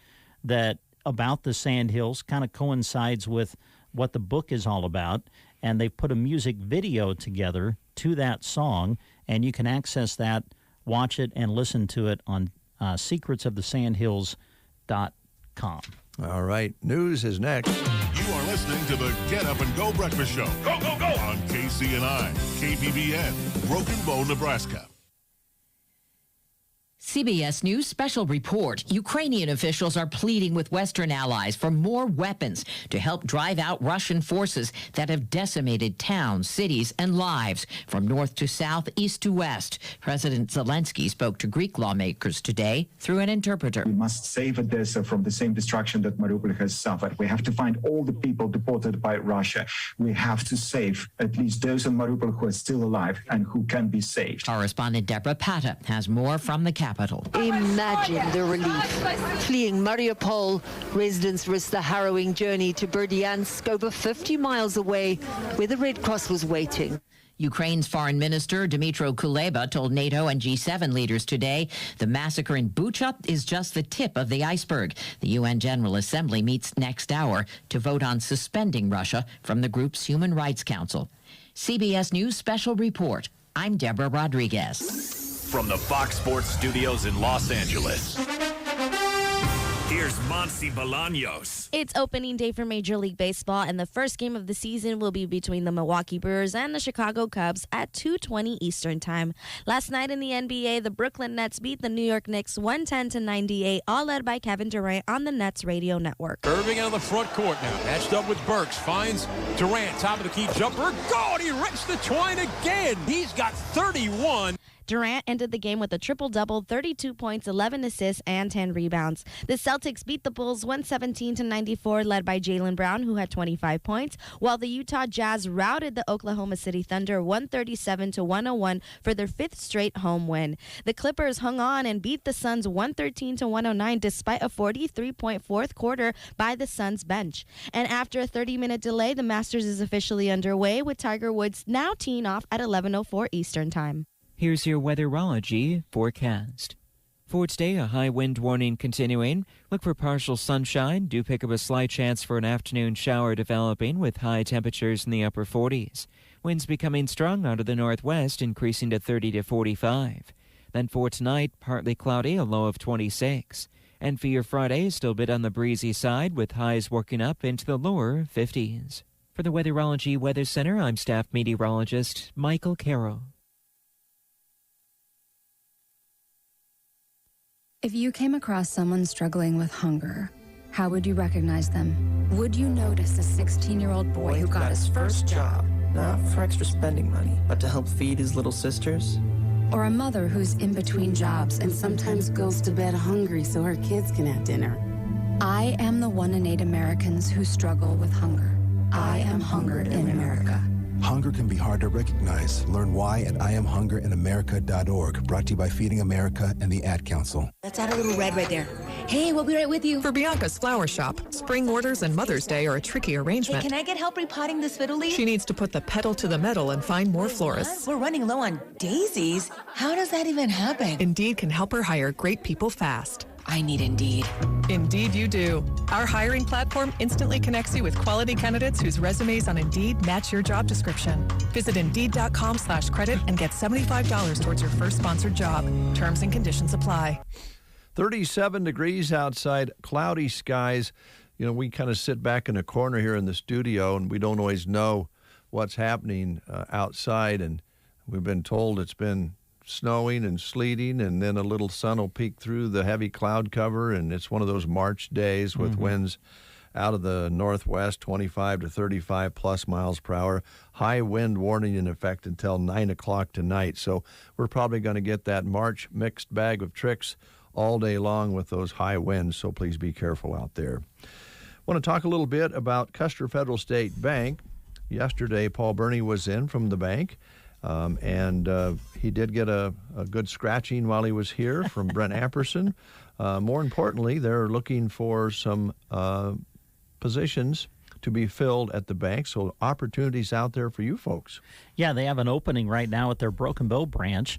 that about the Sandhills, kind of coincides with what the book is all about. And they put a music video together to that song, and you can access that, watch it, and listen to it on secretsofthesandhills.com. All right, news is next. You are listening to the Get Up and Go Breakfast Show. Go, go, go! On KCNI, KBBN, Broken Bow, Nebraska. CBS News special report. Ukrainian officials are pleading with Western allies for more weapons to help drive out Russian forces that have decimated towns, cities, and lives from north to south, east to west. President Zelensky spoke to Greek lawmakers today through an interpreter. We must save Odessa from the same destruction that Mariupol has suffered. We have to find all the people deported by Russia. We have to save at least those in Mariupol who are still alive and who can be saved. Correspondent Deborah Pata has more from the capital. Imagine the relief. Fleeing Mariupol, residents risked the harrowing journey to Berdyansk, over 50 miles away, where the Red Cross was waiting. Ukraine's Foreign Minister Dmytro Kuleba told NATO and G7 leaders today the massacre in Bucha is just the tip of the iceberg. The UN General Assembly meets next hour to vote on suspending Russia from the group's Human Rights Council. CBS News Special Report. I'm Deborah Rodriguez. From the Fox Sports Studios in Los Angeles, here's Monsi Bolaños. It's opening day for Major League Baseball, and the first game of the season will be between the Milwaukee Brewers and the Chicago Cubs at 2:20 Eastern Time. Last night in the NBA, the Brooklyn Nets beat the New York Knicks 110-98, all led by Kevin Durant on the Nets radio network. Irving out of the front court now, matched up with Burks, finds Durant, top of the key jumper. God, he rips the twine again. He's got 31. Durant ended the game with a triple-double, 32 points, 11 assists, and 10 rebounds. The Celtics beat the Bulls 117-94, led by Jaylen Brown, who had 25 points, while the Utah Jazz routed the Oklahoma City Thunder 137-101 for their fifth straight home win. The Clippers hung on and beat the Suns 113-109 despite a 43-point fourth quarter by the Suns bench. And after a 30-minute delay, the Masters is officially underway, with Tiger Woods now teeing off at 11:04 Eastern Time. Here's your Weatherology forecast. For today, a high wind warning continuing. Look for partial sunshine. Do pick up a slight chance for an afternoon shower developing with high temperatures in the upper 40s. Winds becoming strong out of the northwest, increasing to 30 to 45. Then for tonight, partly cloudy, a low of 26. And for your Friday, still a bit on the breezy side with highs working up into the lower 50s. For the Weatherology Weather Center, I'm staff meteorologist Michael Carroll. If you came across someone struggling with hunger, how would you recognize them? Would you notice a 16-year-old boy who got his first job? Not for extra spending money, but to help feed his little sisters? Or a mother who's in between jobs and sometimes goes to bed hungry so her kids can have dinner? I am the 1 in 8 Americans who struggle with hunger. I am hunger in America. Hunger can be hard to recognize. Learn why at IamHungerInAmerica.org. Brought to you by Feeding America and the Ad Council. Let's add a little red right there. Hey, we'll be right with you. For Bianca's Flower Shop, spring orders and Mother's Day are a tricky arrangement. Hey, can I get help repotting this fiddle leaf? She needs to put the pedal to the metal and find more florists. We're running low on daisies. How does that even happen? Indeed can help her hire great people fast. I need Indeed. Indeed you do. Our hiring platform instantly connects you with quality candidates whose resumes on Indeed match your job description. Visit Indeed.com/credit and get $75 towards your first sponsored job. Terms and conditions apply. 37 degrees outside, cloudy skies. You know, we kind of sit back in a corner here in the studio and we don't always know what's happening outside. And we've been told it's been snowing and sleeting, and then a little sun will peek through the heavy cloud cover, and it's one of those March days with winds out of the northwest, 25 to 35 plus miles per hour. High wind warning in effect until 9 o'clock tonight. So we're probably going to get that March mixed bag of tricks all day long with those high winds, so please be careful out there. I want to talk a little bit about Custer Federal State Bank. Yesterday, Paul Burney was in from the bank. And he did get a good scratching while he was here from Brent Amperson. More importantly, they're looking for some positions to be filled at the bank, so opportunities out there for you folks. Yeah, they have an opening right now at their Broken Bow branch.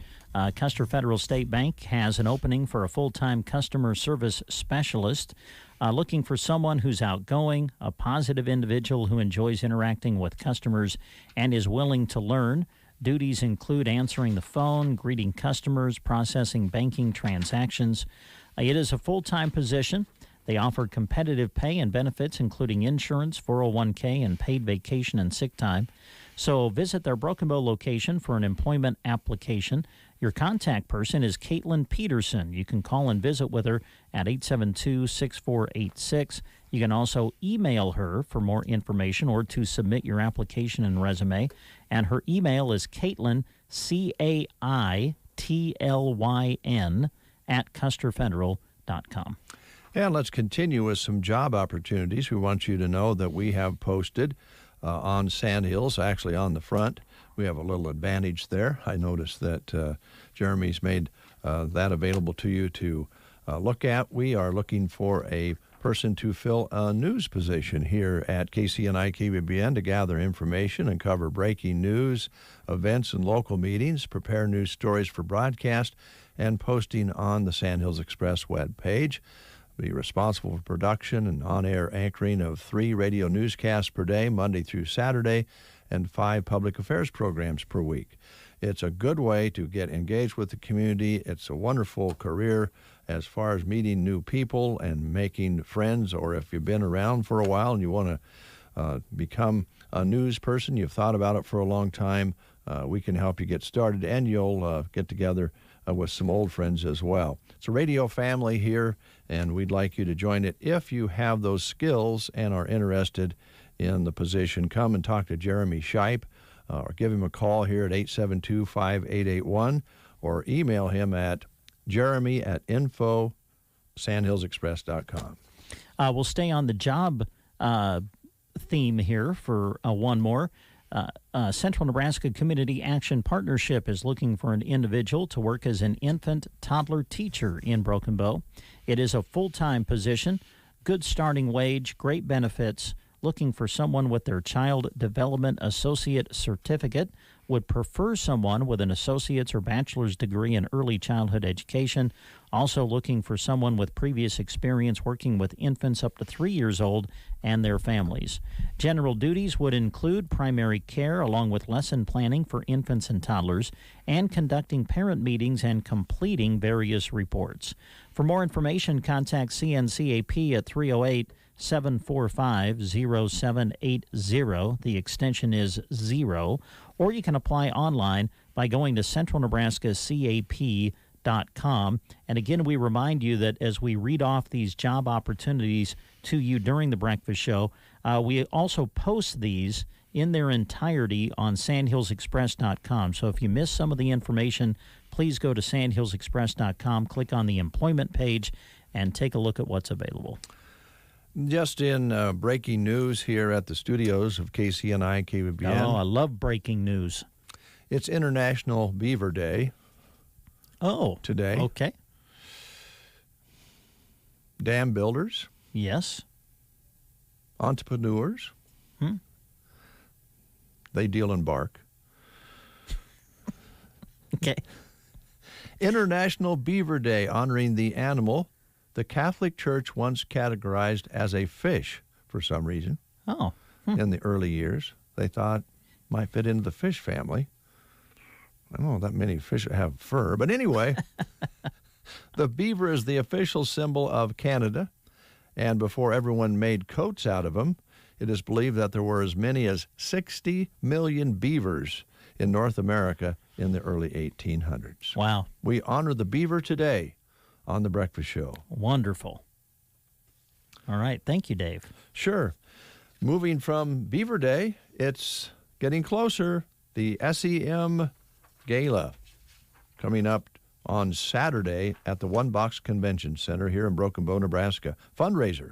Custer Federal State Bank has an opening for a full-time customer service specialist, looking for someone who's outgoing, a positive individual who enjoys interacting with customers and is willing to learn. Duties include answering the phone, greeting customers, processing banking transactions. It is a full-time position. They offer competitive pay and benefits, including insurance, 401k, and paid vacation and sick time. So visit their Broken Bow location for an employment application. Your contact person is Caitlin Peterson. You can call and visit with her at 872-6486. You can also email her for more information or to submit your application and resume. And her email is Caitlin, CAITLYN, at CusterFederal.com. And let's continue with some job opportunities. We want you to know that we have posted on Sandhills, actually on the front. We have a little advantage there. I noticed that Jeremy's made that available to you to look at. We are looking for a person to fill a news position here at KCNI KBBN to gather information and cover breaking news, events, and local meetings, prepare news stories for broadcast, and posting on the Sandhills Express webpage. Be responsible for production and on-air anchoring of 3 radio newscasts per day, Monday through Saturday, and 5 public affairs programs per week. It's a good way to get engaged with the community. It's a wonderful career as far as meeting new people and making friends, or if you've been around for a while and you want to become a news person, you've thought about it for a long time, we can help you get started, and you'll get together with some old friends as well. It's a radio family here, and we'd like you to join it. If you have those skills and are interested in the position, come and talk to Jeremy Shipe, or give him a call here at 872-5881, or email him at jeremy@info@sandhillsexpress.com. We'll stay on the job theme here for one more. Central Nebraska Community Action Partnership is looking for an individual to work as an infant toddler teacher in Broken Bow. It is a full-time position, good starting wage, great benefits, looking for someone with their Child Development Associate Certificate would prefer someone with an associate's or bachelor's degree in early childhood education. Also looking for someone with previous experience working with infants up to 3 years old and their families. General duties would include primary care along with lesson planning for infants and toddlers and conducting parent meetings and completing various reports. For more information, contact CNCAP at 308-745-0780. The extension is 0. Or you can apply online by going to centralnebraskacap.com. And again, we remind you that as we read off these job opportunities to you during the breakfast show, we also post these in their entirety on sandhillsexpress.com. So if you missed some of the information, please go to sandhillsexpress.com, click on the employment page, and take a look at what's available. Just in breaking news here at the studios of KCNI KBBN. Oh, I love breaking news. It's International Beaver Day. Oh, today. Okay. Dam builders. Yes. Entrepreneurs. They deal in bark. Okay. International Beaver Day, honoring the animal the Catholic Church once categorized as a fish for some reason. Oh. In the early years. They thought might fit into the fish family. I don't know that many fish have fur. But anyway, the beaver is the official symbol of Canada. And before everyone made coats out of them, it is believed that there were as many as 60 million beavers in North America in the early 1800s. Wow. We honor the beaver today on The Breakfast Show. Wonderful. All right. Thank you, Dave. Sure. Moving from Beaver Day, it's getting closer. The SEM Gala coming up on Saturday at the One Box Convention Center here in Broken Bow, Nebraska. Fundraiser.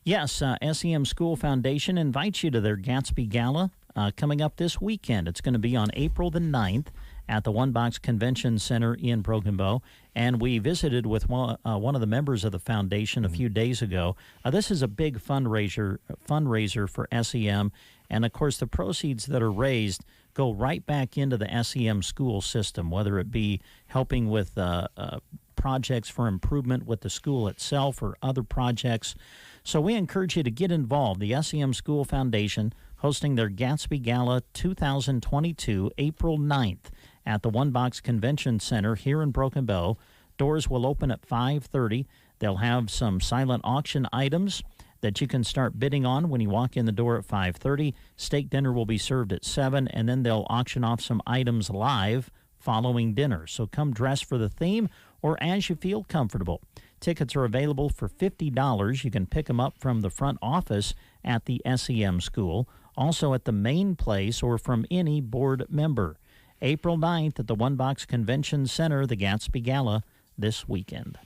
Yes, SEM School Foundation invites you to their Gatsby Gala coming up this weekend. It's going to be on April the 9th at the One Box Convention Center in Broken Bow, and we visited with one of the members of the foundation a few days ago. This is a big fundraiser for SEM, and of course the proceeds that are raised go right back into the SEM school system, whether it be helping with projects for improvement with the school itself or other projects. So we encourage you to get involved. The SEM School Foundation hosting their Gatsby Gala 2022, April 9th at the One Box Convention Center here in Broken Bow. Doors will open at 5:30. They'll have some silent auction items that you can start bidding on when you walk in the door at 5:30. Steak dinner will be served at 7, and then they'll auction off some items live following dinner. So come dressed for the theme or as you feel comfortable. Tickets are available for $50. You can pick them up from the front office at the SEM school, also at the main place or from any board member. April 9th at the One Box Convention Center, the Gatsby Gala this weekend.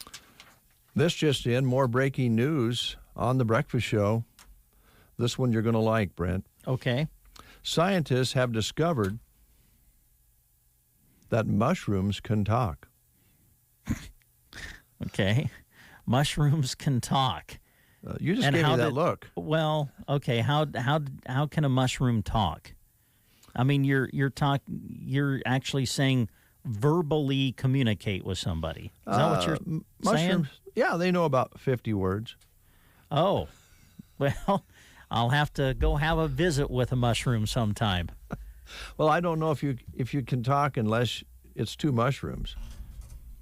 This just in, more breaking news on The Breakfast Show. This one you're going to like, Brent. Okay. Scientists have discovered that mushrooms can talk. Okay. Mushrooms can talk. You just gave me that look. Well, okay. How can a mushroom talk? I mean, you're actually saying verbally communicate with somebody. Is that what you're mushrooms, saying? Yeah, they know about 50 words. Oh, well, I'll have to go have a visit with a mushroom sometime. Well, I don't know if you can talk unless it's two mushrooms.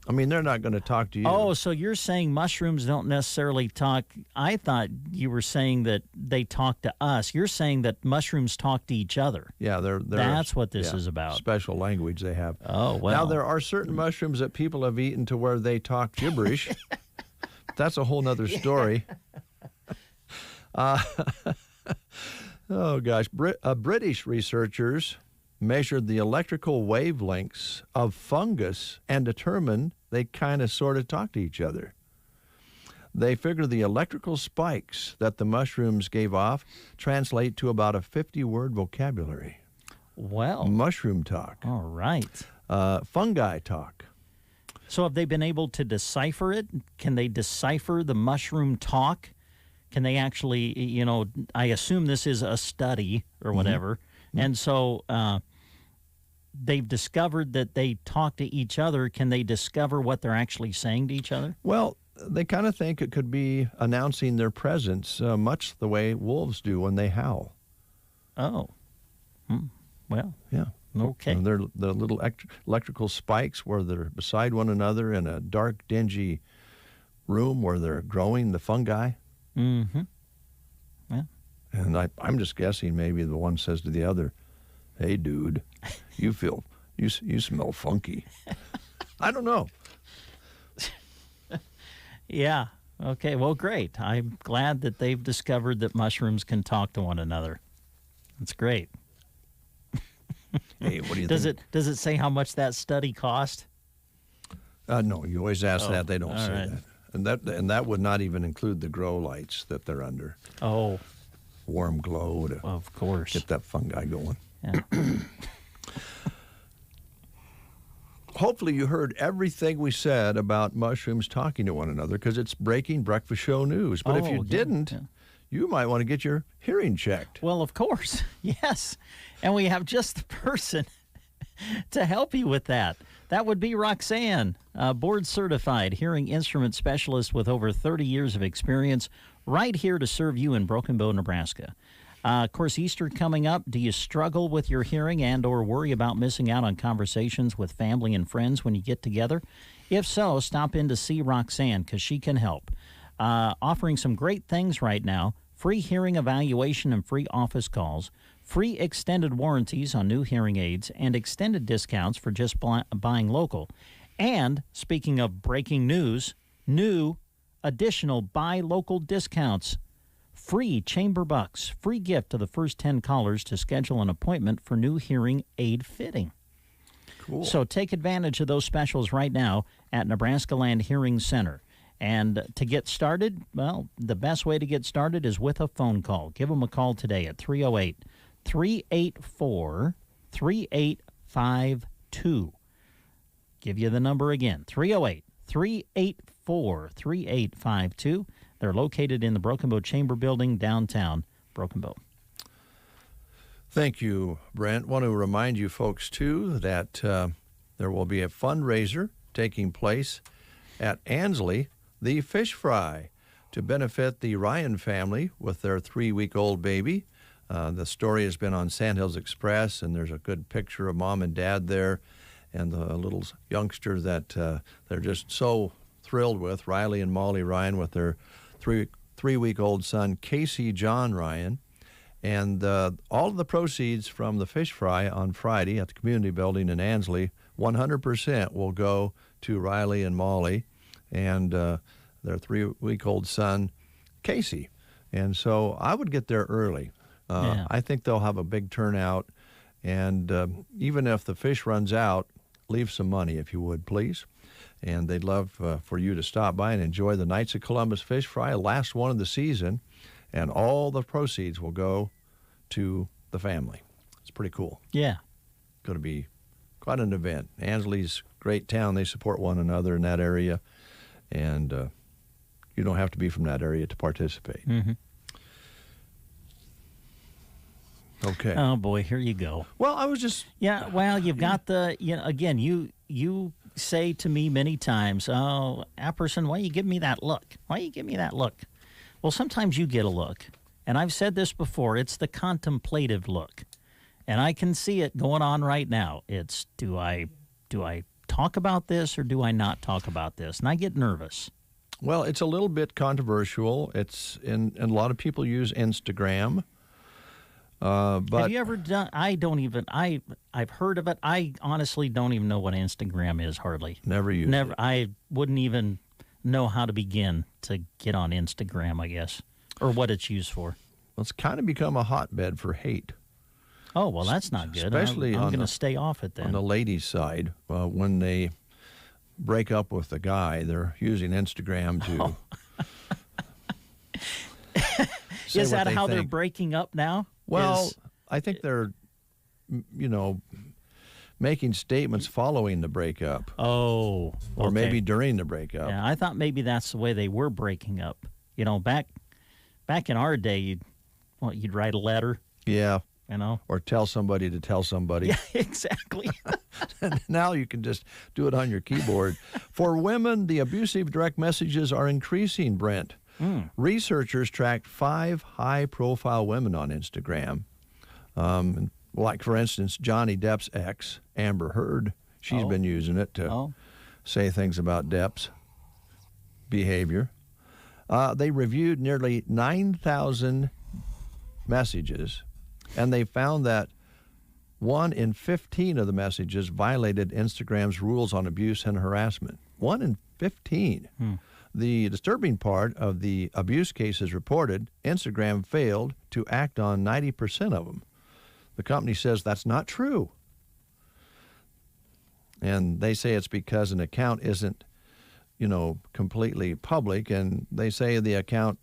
I mean, they're not going to talk to you. Oh, so you're saying mushrooms don't necessarily talk. I thought you were saying that they talk to us. You're saying that mushrooms talk to each other. Yeah, that's what this is about. Special language they have. Oh, well. Now, there are certain mushrooms that people have eaten to where they talk gibberish. That's a whole nother story. Oh, gosh. British researchers measured the electrical wavelengths of fungus and determined they kind of sort of talk to each other. They figure the electrical spikes that the mushrooms gave off translate to about a 50-word vocabulary. Well. Mushroom talk. All right. Fungi talk. So have they been able to decipher it? Can they decipher the mushroom talk? Can they actually, I assume this is a study or whatever. Mm-hmm. And so they've discovered that they talk to each other. Can they discover what they're actually saying to each other? Well, they kind of think it could be announcing their presence, much the way wolves do when they howl. Oh. Well. Yeah. Okay. And they're the little electrical spikes where they're beside one another in a dark, dingy room where they're growing the fungi. Mm-hmm. Yeah. And I'm just guessing maybe the one says to the other, "Hey, dude, you smell funky." I don't know. Yeah. Okay. Well, great. I'm glad that they've discovered that mushrooms can talk to one another. That's great. Hey, what do you think? Does it say how much that study cost? No, you always ask that. They don't all say right. that. And that would not even include the grow lights that they're under. Oh. Warm glow to of course get that fungi going. Yeah. Hopefully you heard everything we said about mushrooms talking to one another, because it's breaking breakfast show news. But if you didn't, you might want to get your hearing checked. Well, of course. Yes. And we have just the person to help you with that. That would be Roxanne, a board-certified hearing instrument specialist with over 30 years of experience, right here to serve you in Broken Bow, Nebraska. Of course, Easter coming up. Do you struggle with your hearing and or worry about missing out on conversations with family and friends when you get together? If so, stop in to see Roxanne, because she can help. Offering some great things right now: free hearing evaluation and free office calls, free extended warranties on new hearing aids, and extended discounts for just buying local. And speaking of breaking news, new additional buy local discounts. Free chamber bucks, free gift to the first 10 callers to schedule an appointment for new hearing aid fitting. Cool. So take advantage of those specials right now at Nebraska Land Hearing Center. And to get started, well, the best way to get started is with a phone call. Give them a call today at 308-384-3852. Give you the number again, 308-384-3852. They're located in the Broken Bow Chamber Building, downtown Broken Bow. Thank you, Brent. Want to remind you folks, too, that there will be a fundraiser taking place at Ansley, the Fish Fry, to benefit the Ryan family with their 3-week-old baby. The story has been on Sandhills Express, and there's a good picture of Mom and Dad there and the little youngster that they're just so thrilled with, Riley and Molly Ryan, with their three-week-old son, Casey John Ryan. And all of the proceeds from the fish fry on Friday at the community building in Ansley, 100% will go to Riley and Molly and their 3-week-old son, Casey. And so I would get there early. I think they'll have a big turnout. And even if the fish runs out, leave some money if you would, please. And they'd love for you to stop by and enjoy the Knights of Columbus Fish Fry, last one of the season, and all the proceeds will go to the family. It's pretty cool. Yeah. Going to be quite an event. Ansley's a great town. They support one another in that area, and you don't have to be from that area to participate. Mm-hmm. Okay. Oh, boy, here you go. Well, I was just... Yeah, well, you've got the, again, you say to me many times, "Oh, Apperson, why you give me that look? Why you give me that look?" Well, sometimes you get a look. And I've said this before, it's the contemplative look. And I can see it going on right now. It's, do I talk about this or do I not talk about this? And I get nervous. Well, it's a little bit controversial. It's and a lot of people use Instagram. But have you ever done? I've heard of it. I honestly don't even know what Instagram is hardly. Never used it. I wouldn't even know how to begin to get on Instagram, I guess, or what it's used for. Well, it's kind of become a hotbed for hate. Oh, well, that's not good. Especially I'm going to stay off it then. On the ladies' side, when they break up with the guy, they're using Instagram to. Is that how they're breaking up now? Well, I think they're, making statements following the breakup. Oh, okay. Or maybe during the breakup. Yeah, I thought maybe that's the way they were breaking up. Back in our day, you'd write a letter. Yeah. or tell somebody to tell somebody. Yeah, exactly. And now you can just do it on your keyboard. For women, the abusive direct messages are increasing, Brent. Researchers tracked 5 high-profile women on Instagram. Like, for instance, Johnny Depp's ex, Amber Heard. She's been using it to say things about Depp's behavior. They reviewed nearly 9,000 messages, and they found that 1 in 15 of the messages violated Instagram's rules on abuse and harassment. 1 in 15. The disturbing part of the abuse cases reported, Instagram failed to act on 90% of them. The company says that's not true. And they say it's because an account isn't, completely public, and they say the account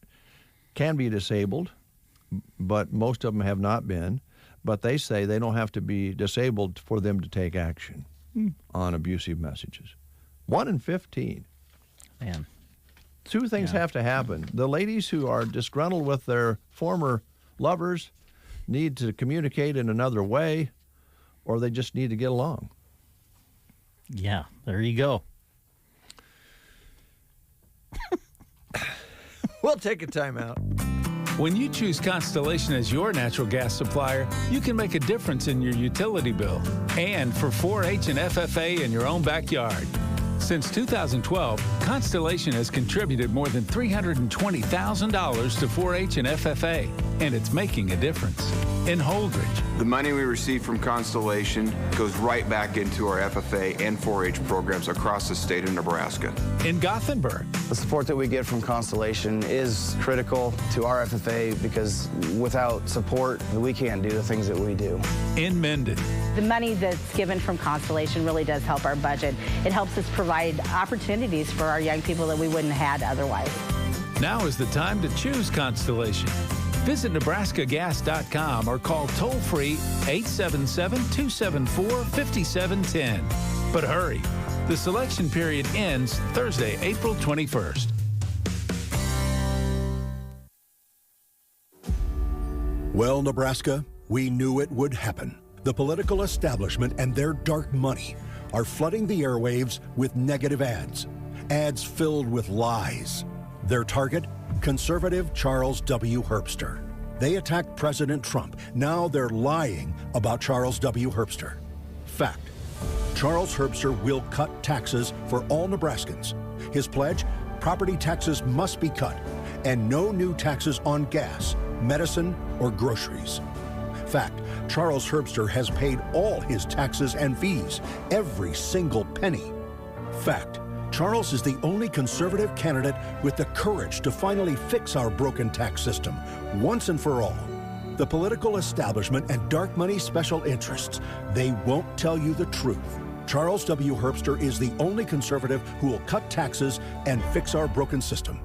can be disabled, but most of them have not been. But they say they don't have to be disabled for them to take action on abusive messages. 1 in 15. Man. 2 things have to happen. The ladies who are disgruntled with their former lovers need to communicate in another way, or they just need to get along. Yeah, there you go. We'll take a time out. When you choose Constellation as your natural gas supplier, you can make a difference in your utility bill and for 4-H and FFA in your own backyard. Since 2012, Constellation has contributed more than $320,000 to 4-H and FFA, and it's making a difference. In Holdridge, the money we receive from Constellation goes right back into our FFA and 4-H programs across the state of Nebraska. In Gothenburg, the support that we get from Constellation is critical to our FFA because without support, we can't do the things that we do. In Mendon, the money that's given from Constellation really does help our budget. It helps us provide opportunities for our young people that we wouldn't have had otherwise. Now is the time to choose Constellation. Visit nebraskagas.com or call toll-free 877-274-5710. But hurry, the selection period ends Thursday, April 21st. Well, Nebraska, we knew it would happen. The political establishment and their dark money are flooding the airwaves with negative ads filled with lies. Their target? Conservative Charles W. Herbster. They attacked President Trump. Now they're lying about Charles W. Herbster. Fact: Charles Herbster will cut taxes for all Nebraskans. His pledge? Property taxes must be cut, and no new taxes on gas, medicine, or groceries. Fact: Charles Herbster has paid all his taxes and fees, every single penny. Fact: Charles is the only conservative candidate with the courage to finally fix our broken tax system once and for all. The political establishment and dark money special interests, they won't tell you the truth. Charles W. Herbster is the only conservative who will cut taxes and fix our broken system.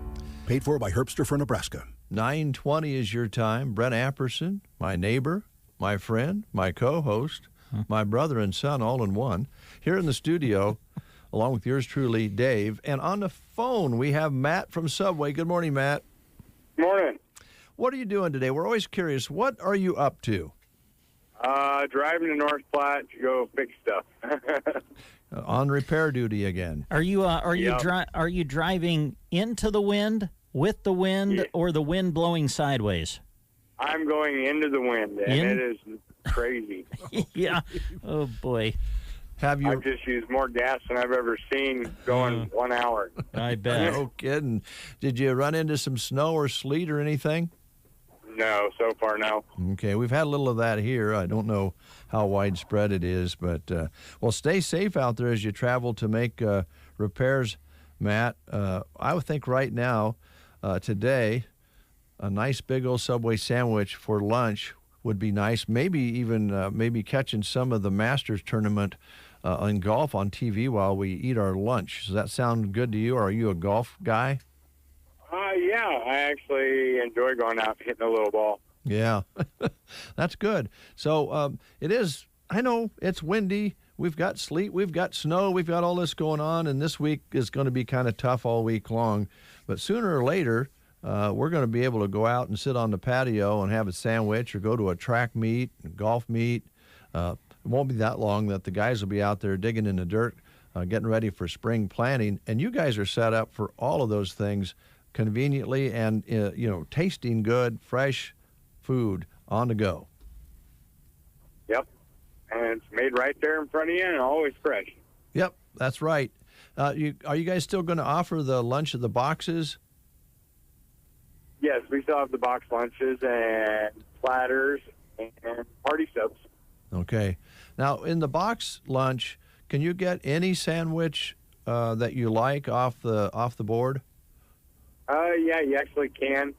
Paid for by Herbster for Nebraska. 9:20 is your time. Brent Apperson, my neighbor, my friend, my co-host, my brother and son all in one, here in the studio, along with yours truly, Dave. And on the phone, we have Matt from Subway. Good morning, Matt. Morning. What are you doing today? We're always curious. What are you up to? Driving to North Platte to go fix stuff. On repair duty again. Are you driving into the wind, with the wind, or the wind blowing sideways? I'm going into the wind, and it is crazy. Yeah. Oh boy. I've just used more gas than I've ever seen going 1 hour. I bet. No kidding. Did you run into some snow or sleet or anything? No, so far no. Okay, we've had a little of that here. I don't know how widespread it is, but well, stay safe out there as you travel to make repairs, Matt. I would think right now, today, a nice big old Subway sandwich for lunch would be nice. Maybe even maybe catching some of the Masters tournament in golf on TV while we eat our lunch. Does that sound good to you, or are you a golf guy? Yeah, I actually enjoy going out and hitting a little ball. Yeah, that's good. So it is, I know it's windy. We've got sleet, we've got snow, we've got all this going on, and this week is going to be kind of tough all week long. But sooner or later, we're going to be able to go out and sit on the patio and have a sandwich or go to a track meet, a golf meet. It won't be that long that the guys will be out there digging in the dirt, getting ready for spring planting. And you guys are set up for all of those things conveniently and, tasting good, fresh food on the go. Yep. And it's made right there in front of you and always fresh. Yep, that's right. Are you guys still going to offer the lunch of the boxes? Yes, we still have the box lunches and platters and party subs. Okay. Now, in the box lunch, can you get any sandwich that you like off the board? Yeah, you actually can.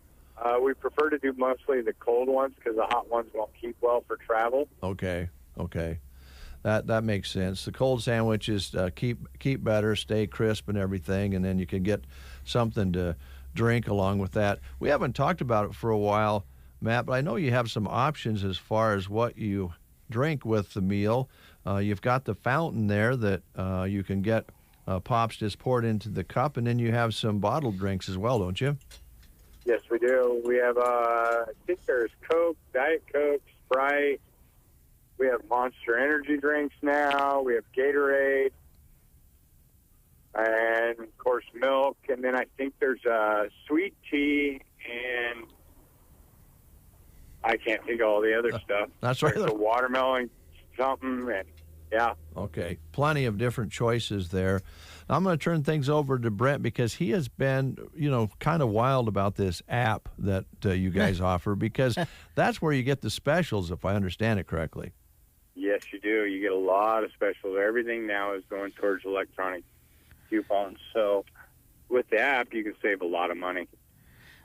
We prefer to do mostly the cold ones because the hot ones won't keep well for travel. Okay. That makes sense. The cold sandwiches keep better, stay crisp and everything, and then you can get something to drink along with that. We haven't talked about it for a while, Matt, but I know you have some options as far as what you drink with the meal. You've got the fountain there that you can get pops just poured into the cup, and then you have some bottled drinks as well, don't you? Yes, we do. We have, I think there's Coke, Diet Coke, Sprite. We have Monster Energy drinks now. We have Gatorade. And, of course, milk. And then I think there's sweet tea and I can't think of all the other stuff. That's right. There's a watermelon something, and yeah. Okay, plenty of different choices there. I'm going to turn things over to Brent because he has been, kind of wild about this app that you guys offer, because that's where you get the specials, if I understand it correctly. Yes, you do. You get a lot of specials. Everything now is going towards electronic coupons. So with the app, you can save a lot of money.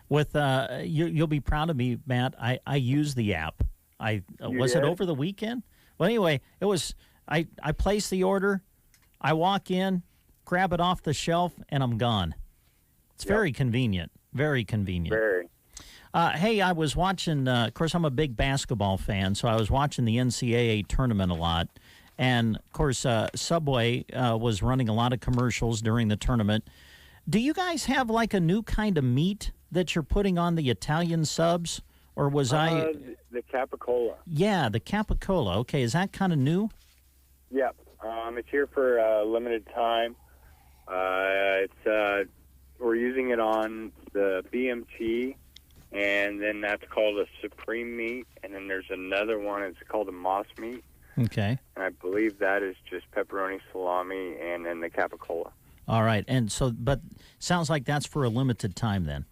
With you'll be proud of me, Matt. I use the app. Was it over the weekend? Well, anyway, it was. I place the order, I walk in, grab it off the shelf, and I'm gone. It's very convenient. Very convenient. Very. Hey, I was watching. Of course, I'm a big basketball fan, so I was watching the NCAA tournament a lot. And of course, Subway was running a lot of commercials during the tournament. Do you guys have like a new kind of meat that you're putting on the Italian subs, or was the Capicola? Yeah, the Capicola. Okay, is that kind of new? Yeah, it's here for a limited time. We're using it on the BMT, and then that's called a Supreme Meat, and then there's another one. It's called a Moss Meat. Okay. And I believe that is just pepperoni, salami, and then the Capicola. All right, and so, but sounds like that's for a limited time then.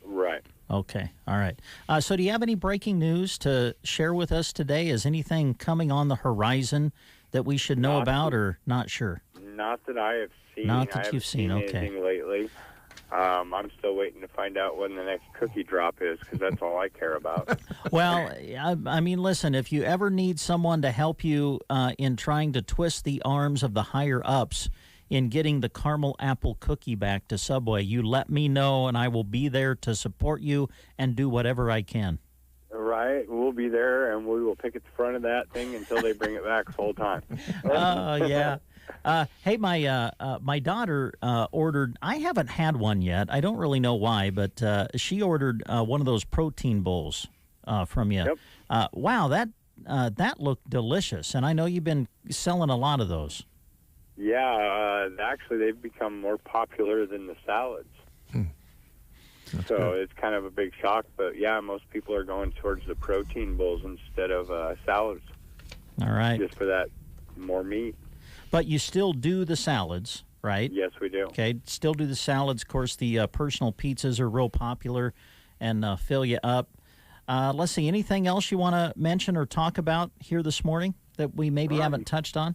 Right. Okay, all right. So do you have any breaking news to share with us today? Is anything coming on the horizon that we should know about, or not sure? Not that I have seen. Not that you've seen, okay. Anything lately. I'm still waiting to find out when the next cookie drop is, because that's all I care about. Well, I mean, listen, if you ever need someone to help you in trying to twist the arms of the higher-ups in getting the caramel apple cookie back to Subway, you let me know, and I will be there to support you and do whatever I can. Right, we'll be there, and we will pick at the front of that thing until they bring it back full time. Yeah. Hey, my daughter ordered. I haven't had one yet. I don't really know why, but she ordered one of those protein bowls from you. Yep. Wow, that looked delicious, and I know you've been selling a lot of those. Yeah, actually, they've become more popular than the salads. So it's kind of a big shock, but yeah, most people are going towards the protein bowls instead of salads. All right. Just for that more meat. But you still do the salads, right? Yes, we do. Okay, still do the salads. Of course, the personal pizzas are real popular and fill you up. Let's see, anything else you want to mention or talk about here this morning that we maybe haven't touched on?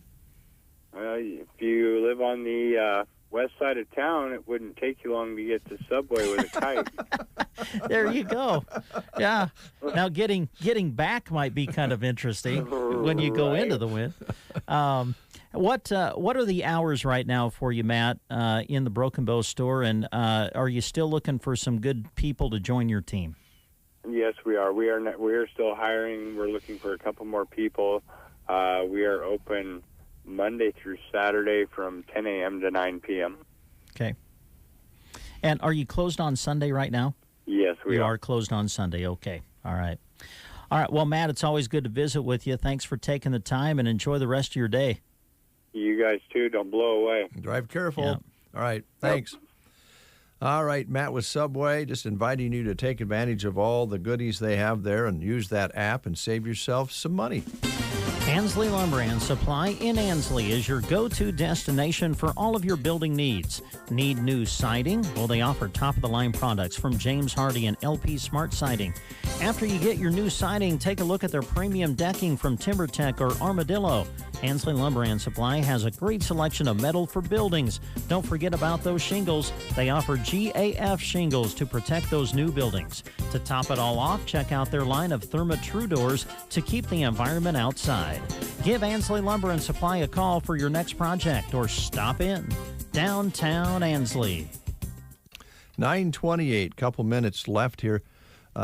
If you live on the west side of town, it wouldn't take you long to get to Subway with a kite. There you go. Yeah. Now getting back might be kind of interesting when you go into the wind. What are the hours right now for you, Matt, in the Broken Bow store, and are you still looking for some good people to join your team? Yes, we are. We are still hiring. We're looking for a couple more people. We are open Monday through Saturday from 10 a.m. to 9 p.m. Okay. And are you closed on Sunday right now? Yes, we You are. are closed on Sunday. Okay. All right. All right. Well, Matt, it's always good to visit with you. Thanks for taking the time, and enjoy the rest of your day. You guys, too. Don't blow away. Drive careful. Yep. All right. Thanks. All right, Matt with Subway, just inviting you to take advantage of all the goodies they have there and use that app and save yourself some money. Ansley Lumber and Supply in Ansley is your go-to destination for all of your building needs. Need new siding? Well, they offer top-of-the-line products from James Hardie and LP Smart Siding. After you get your new siding, take a look at their premium decking from TimberTech or Armadillo. Ansley Lumber and Supply has a great selection of metal for buildings. Don't forget about those shingles. They offer GAF shingles to protect those new buildings. To top it all off, check out their line of Therma-Tru doors to keep the environment outside. Give Ansley Lumber and Supply a call for your next project or stop in downtown Ansley. 9:28, couple minutes left here.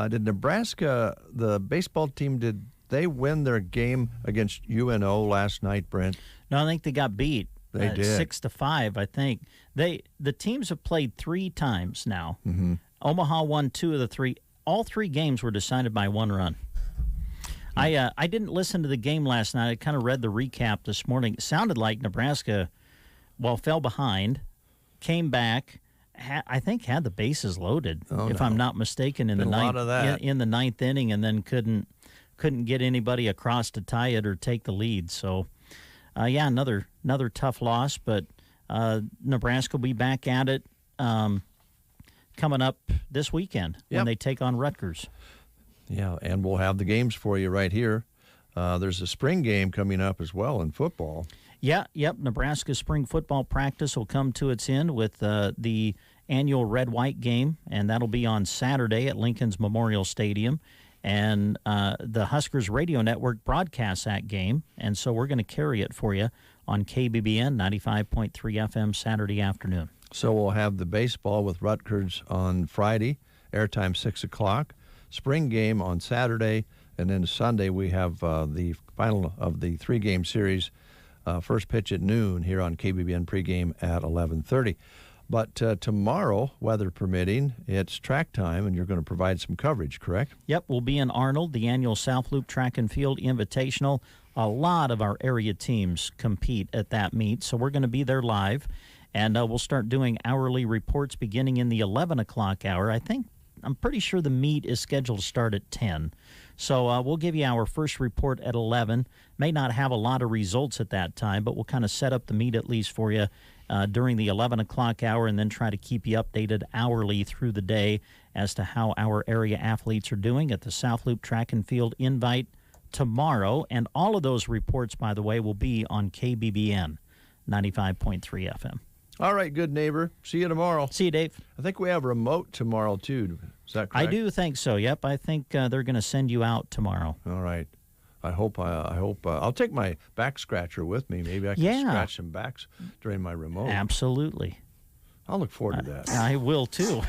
Did Nebraska, the baseball team, did they win their game against UNO last night, Brent? No, I think they got beat. They did. 6-5, I think. The teams have played 3 times now. Mm-hmm. Omaha won 2 of the 3. All 3 games were decided by 1 run. I didn't listen to the game last night. I kind of read the recap this morning. It sounded like Nebraska, fell behind, came back, I think had the bases loaded, if I'm not mistaken, in the ninth inning, and then couldn't get anybody across to tie it or take the lead. So, another tough loss, but Nebraska will be back at it coming up this weekend when they take on Rutgers. Yeah, and we'll have the games for you right here. There's a spring game coming up as well in football. Nebraska spring football practice will come to its end with the annual red-white game, and that'll be on Saturday at Lincoln's Memorial Stadium. And the Huskers Radio Network broadcasts that game, and so we're going to carry it for you on KBBN 95.3 FM Saturday afternoon. So we'll have the baseball with Rutgers on Friday, airtime 6 o'clock, spring game on Saturday, and then Sunday we have the final of the 3-game series, first pitch at noon here on KBBN pregame at 11:30. But tomorrow, weather permitting, it's track time, and you're going to provide some coverage, correct? Yep, we'll be in Arnold, the annual South Loop Track and Field Invitational. A lot of our area teams compete at that meet, so we're going to be there live. And we'll start doing hourly reports beginning in the 11 o'clock hour. I'm pretty sure the meet is scheduled to start at 10. So we'll give you our first report at 11. May not have a lot of results at that time, but we'll kind of set up the meet at least for you during the 11 o'clock hour, and then try to keep you updated hourly through the day as to how our area athletes are doing at the South Loop Track and Field Invite tomorrow. And all of those reports, by the way, will be on KBBN 95.3 FM. All right, good neighbor. See you tomorrow. See you, Dave. I think we have a remote tomorrow, too. Is that correct? I do think so, yep. I think they're going to send you out tomorrow. All right. I hope I'll take my back scratcher with me. Maybe I can scratch some backs during my remote. Absolutely. I'll look forward to that. I will, too.